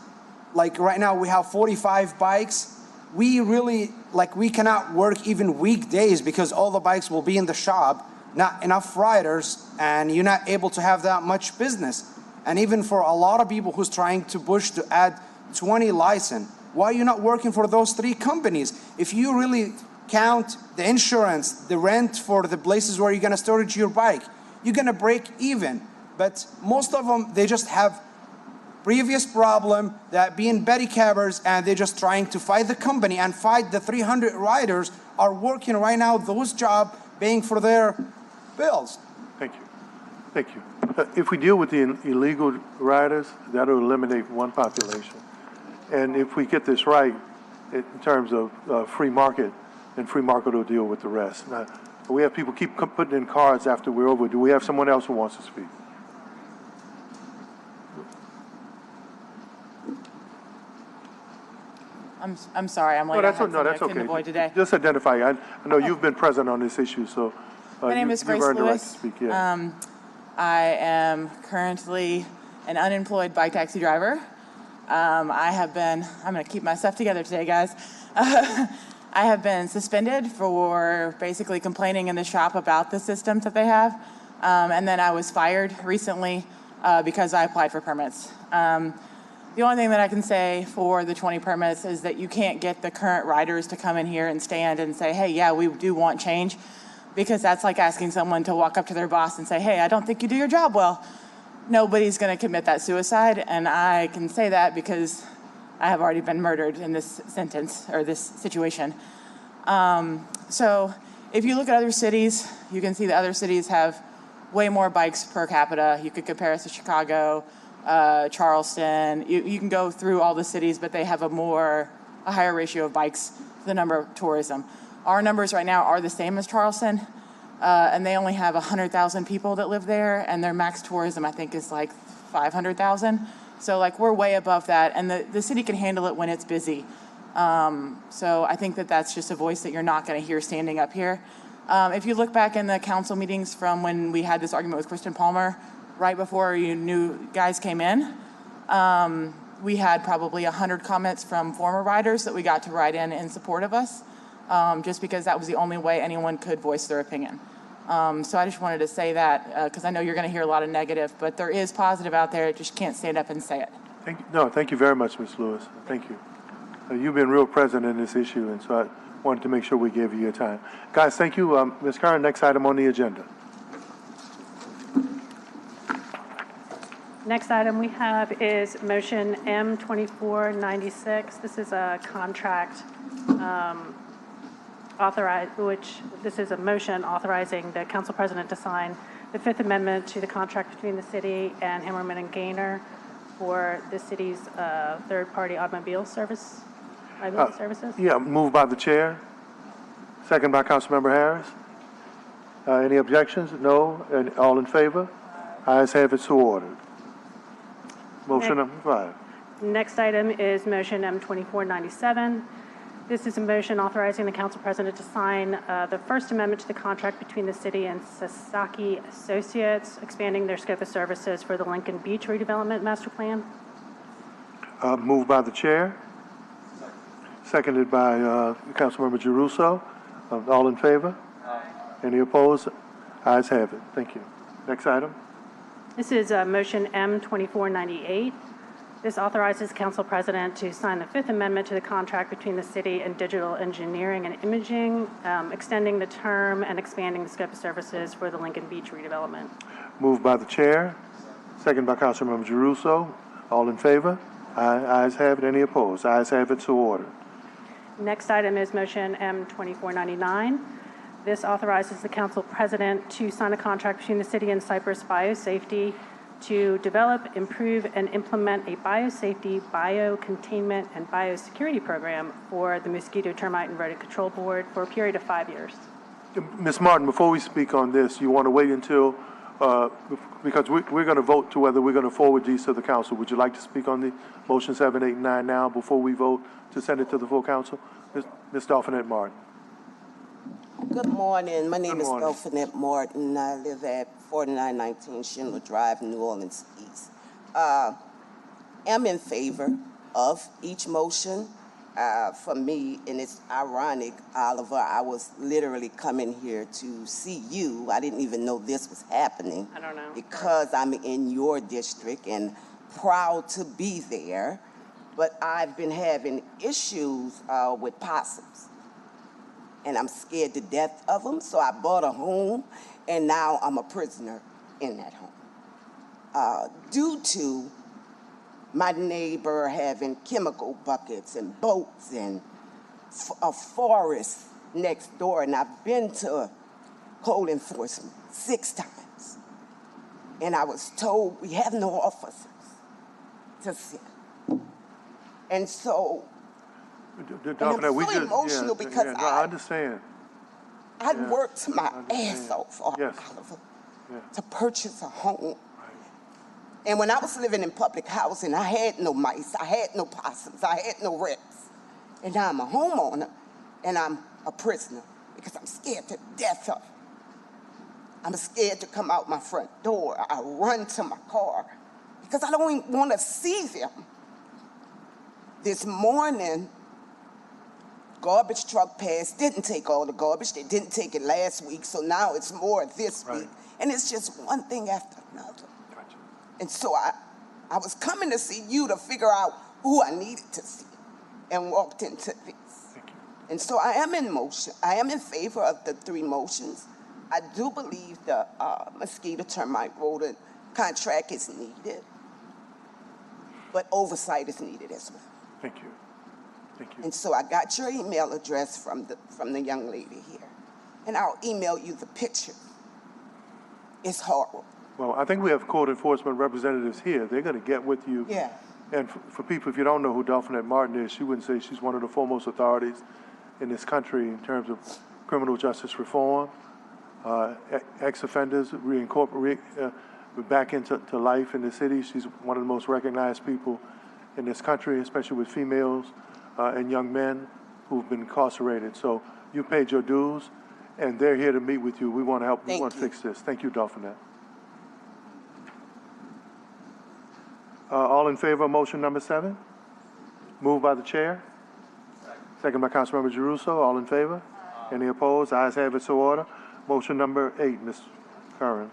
Like right now we have 45 bikes. We really, we cannot work even weekdays because all the bikes will be in the shop, not enough riders, and you're not able to have that much business. And even for a lot of people who's trying to push to add 20 license, why are you not working for those 3 companies? If you really count the insurance, the rent for the places where you're gonna storage your bike, you're gonna break even. But most of them, they just have previous problem that being Betty Cabbers, and they're just trying to fight the company and fight the 300 riders are working right now those jobs, paying for their bills. Thank you. Thank you. If we deal with the illegal riders, that'll eliminate one population. And if we get this right in terms of free market, then free market will deal with the rest. Now, we have people keep putting in cards after we're over. Do we have someone else who wants to speak? I'm sorry, I'm late. That's okay. Avoid today. Just identify you. I know you've been present on this issue, so My name is Grace you've earned the right to Lewis. speak. Yeah. I am currently an unemployed bike taxi driver. I'm going to keep my stuff together today, guys. I have been suspended for basically complaining in the shop about the systems that they have. And then I was fired recently because I applied for permits. The only thing that I can say for the 20 permits is that you can't get the current riders to come in here and stand and say, hey, yeah, we do want change, because that's like asking someone to walk up to their boss and say, hey, I don't think you do your job well. Nobody's going to commit that suicide, and I can say that because I have already been murdered in this sentence or this situation. So if you look at other cities, you can see that other cities have way more bikes per capita. You could compare us to Chicago, Charleston. You can go through all the cities, but they have a higher ratio of bikes to the number of tourism. Our numbers right now are the same as Charleston, and they only have 100,000 people that live there, and their max tourism, I think, is like 500,000. So we're way above that, and the city can handle it when it's busy. So I think that's just a voice that you're not going to hear standing up here. If you look back in the council meetings from when we had this argument with Kristen Palmer, right before you new guys came in, we had probably 100 comments from former riders that we got to write in support of us, just because that was the only way anyone could voice their opinion. So I just wanted to say that, because I know you're going to hear a lot of negative, but there is positive out there. Just can't stand up and say it. Thank you very much, Ms. Lewis. Thank you. You've been real present in this issue, and so I wanted to make sure we gave you your time. Guys, thank you. Ms. Curran, next item on the agenda. Next item we have is motion M2496. This is a contract this is a motion authorizing the council president to sign the Fifth Amendment to the contract between the city and Hammerman and Gaynor for the city's third-party automobile services. Yeah, moved by the chair. Second by Councilmember Harris. Any objections? No? And all in favor? Ayes have it, so ordered. Motion number 5. Next item is motion M2497. This is a motion authorizing the council president to sign the First Amendment to the contract between the city and Sasaki Associates, expanding their scope of services for the Lincoln Beach redevelopment master plan. Moved by the chair. Seconded by Councilmember Giarrusso. All in favor? Any opposed? Ayes have it. Thank you. Next item. This is motion M2498. This authorizes council president to sign the Fifth Amendment to the contract between the city and Digital Engineering and Imaging, extending the term and expanding the scope of services for the Lincoln Beach redevelopment. Moved by the chair. Second by Councilmember Giarrusso. All in favor? Ayes have it. Any opposed? Ayes have it, so ordered. Next item is motion M2499. This authorizes the council president to sign a contract between the city and Cypress Biosafety to develop, improve, and implement a biosafety, biocontainment, and biosecurity program for the Mosquito, Termite, and Rodent Control Board for a period of 5 years. Ms. Martin, before we speak on this, you want to wait until, because we're going to vote to whether we're going to forward these to the council. Would you like to speak on the motion 7, 8, and 9 now before we vote to send it to the full council? Ms. Dolphinette Martin. Good morning. My name Good is morning. Dolphinette Martin. I live at 4919 Schindler Drive, New Orleans East. I'm in favor of each motion. For me, and it's ironic, Oliver, I was literally coming here to see you. I didn't even know this was happening. I don't know. Because I'm in your district and proud to be there. But I've been having issues with possums. And I'm scared to death of them, so I bought a home, and now I'm a prisoner in that home. Due to my neighbor having chemical buckets and boats and a forest next door, and I've been to code enforcement 6 times. And I was told we have no officers to send. And so, Dolphinette, I'm so emotional because I understand. I worked my ass off, Oliver, to purchase a home. And when I was living in public housing, I had no mice, I had no possums, I had no rats. And now I'm a homeowner, and I'm a prisoner because I'm scared to death of them. I'm scared to come out my front door. I run to my car because I don't even want to see them. This morning, garbage truck passed, didn't take all the garbage. They didn't take it last week, so now it's more this week. And it's just one thing after another. And so I was coming to see you to figure out who I needed to see and walked into this. And so I am in motion. I am in favor of the 3 motions. I do believe the mosquito, termite, rodent contract is needed, but oversight is needed as well. Thank you. Thank you. And so I got your email address from the young lady here, and I'll email you the picture. It's horrible. Well, I think we have code enforcement representatives here. They're going to get with you. Yeah. And for people, if you don't know who Dolphinette Martin is, she wouldn't say she's one of the foremost authorities in this country in terms of criminal justice reform, ex-offenders reincorporate back into life in the city. She's one of the most recognized people in this country, especially with females and young men who've been incarcerated. So you paid your dues, and they're here to meet with you. We want to help. We want to fix this. Thank you, Dolphinette. All in favor of motion number 7? Moved by the chair. Second by Councilmember Giarrusso. All in favor? Any opposed? Ayes have it, so order. Motion number 8, Ms. Curran.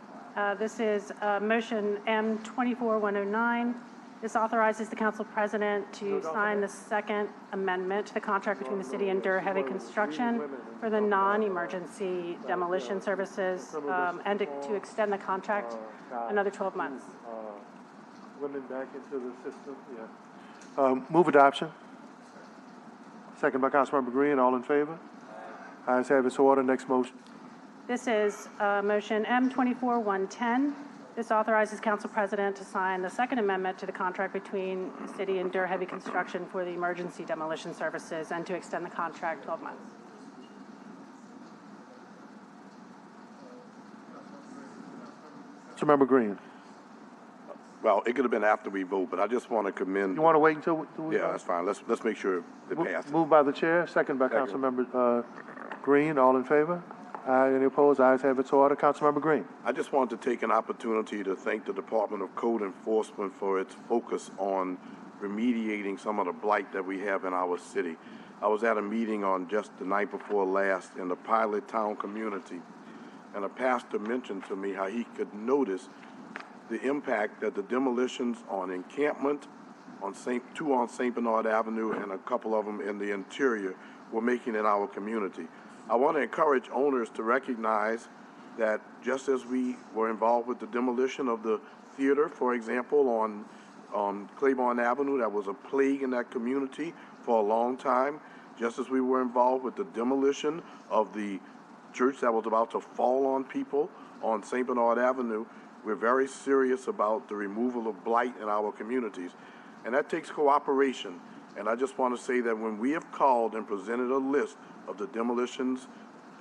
This is motion M24109. This authorizes the council president to sign the Second Amendment to the contract between the city and Durr Heavy Construction for the non-emergency demolition services and to extend the contract another 12 months. Women back into the system, yeah. Move adoption. Second by Councilmember Green, all in favor? Ayes have it, so ordered. Next motion. This is motion M24-110. This authorizes Council President to sign the Second Amendment to the contract between the city and Durr Heavy Construction for the emergency demolition services and to extend the contract 12 months. Councilmember Green. Well, it could have been after we vote, but I just want to commend. You want to wait until we Yeah, vote? that's fine. Let's make sure it passes. Moved by the chair, second by Second. Councilmember Green. All in favor? Aye. Any opposed? Ayes have it, so ordered. Councilmember Green. I just wanted to take an opportunity to thank the Department of Code Enforcement for its focus on remediating some of the blight that we have in our city. I was at a meeting on just the night before last in the Pilot Town community, and a pastor mentioned to me how he could notice the impact that the demolitions on Encampment, two on St. Bernard Avenue, and a couple of them in the interior were making in our community. I want to encourage owners to recognize that just as we were involved with the demolition of the theater, for example, on Claiborne Avenue, that was a plague in that community for a long time, just as we were involved with the demolition of the church that was about to fall on people on St. Bernard Avenue, we're very serious about the removal of blight in our communities. And that takes cooperation. And I just want to say that when we have called and presented a list of the demolitions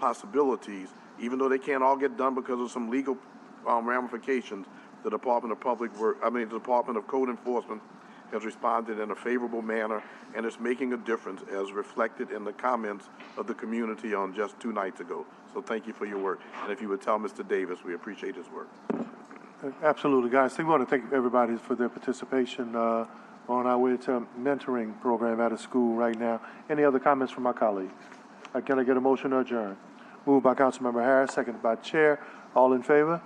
possibilities, even though they can't all get done because of some legal ramifications, the Department of the Department of Code Enforcement has responded in a favorable manner and is making a difference as reflected in the comments of the community on just 2 nights ago. So thank you for your work. And if you would tell Mr. Davis, we appreciate his work. Absolutely, guys. We want to thank everybody for their participation on our Way to Mentoring program at a school right now. Any other comments from my colleagues? Can I get a motion to adjourn? Moved by Councilmember Harris, seconded by Chair. All in favor?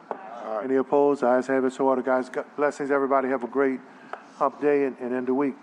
Any opposed? Ayes have it, so ordered, guys. Blessings, everybody. Have a great hump day and end the week.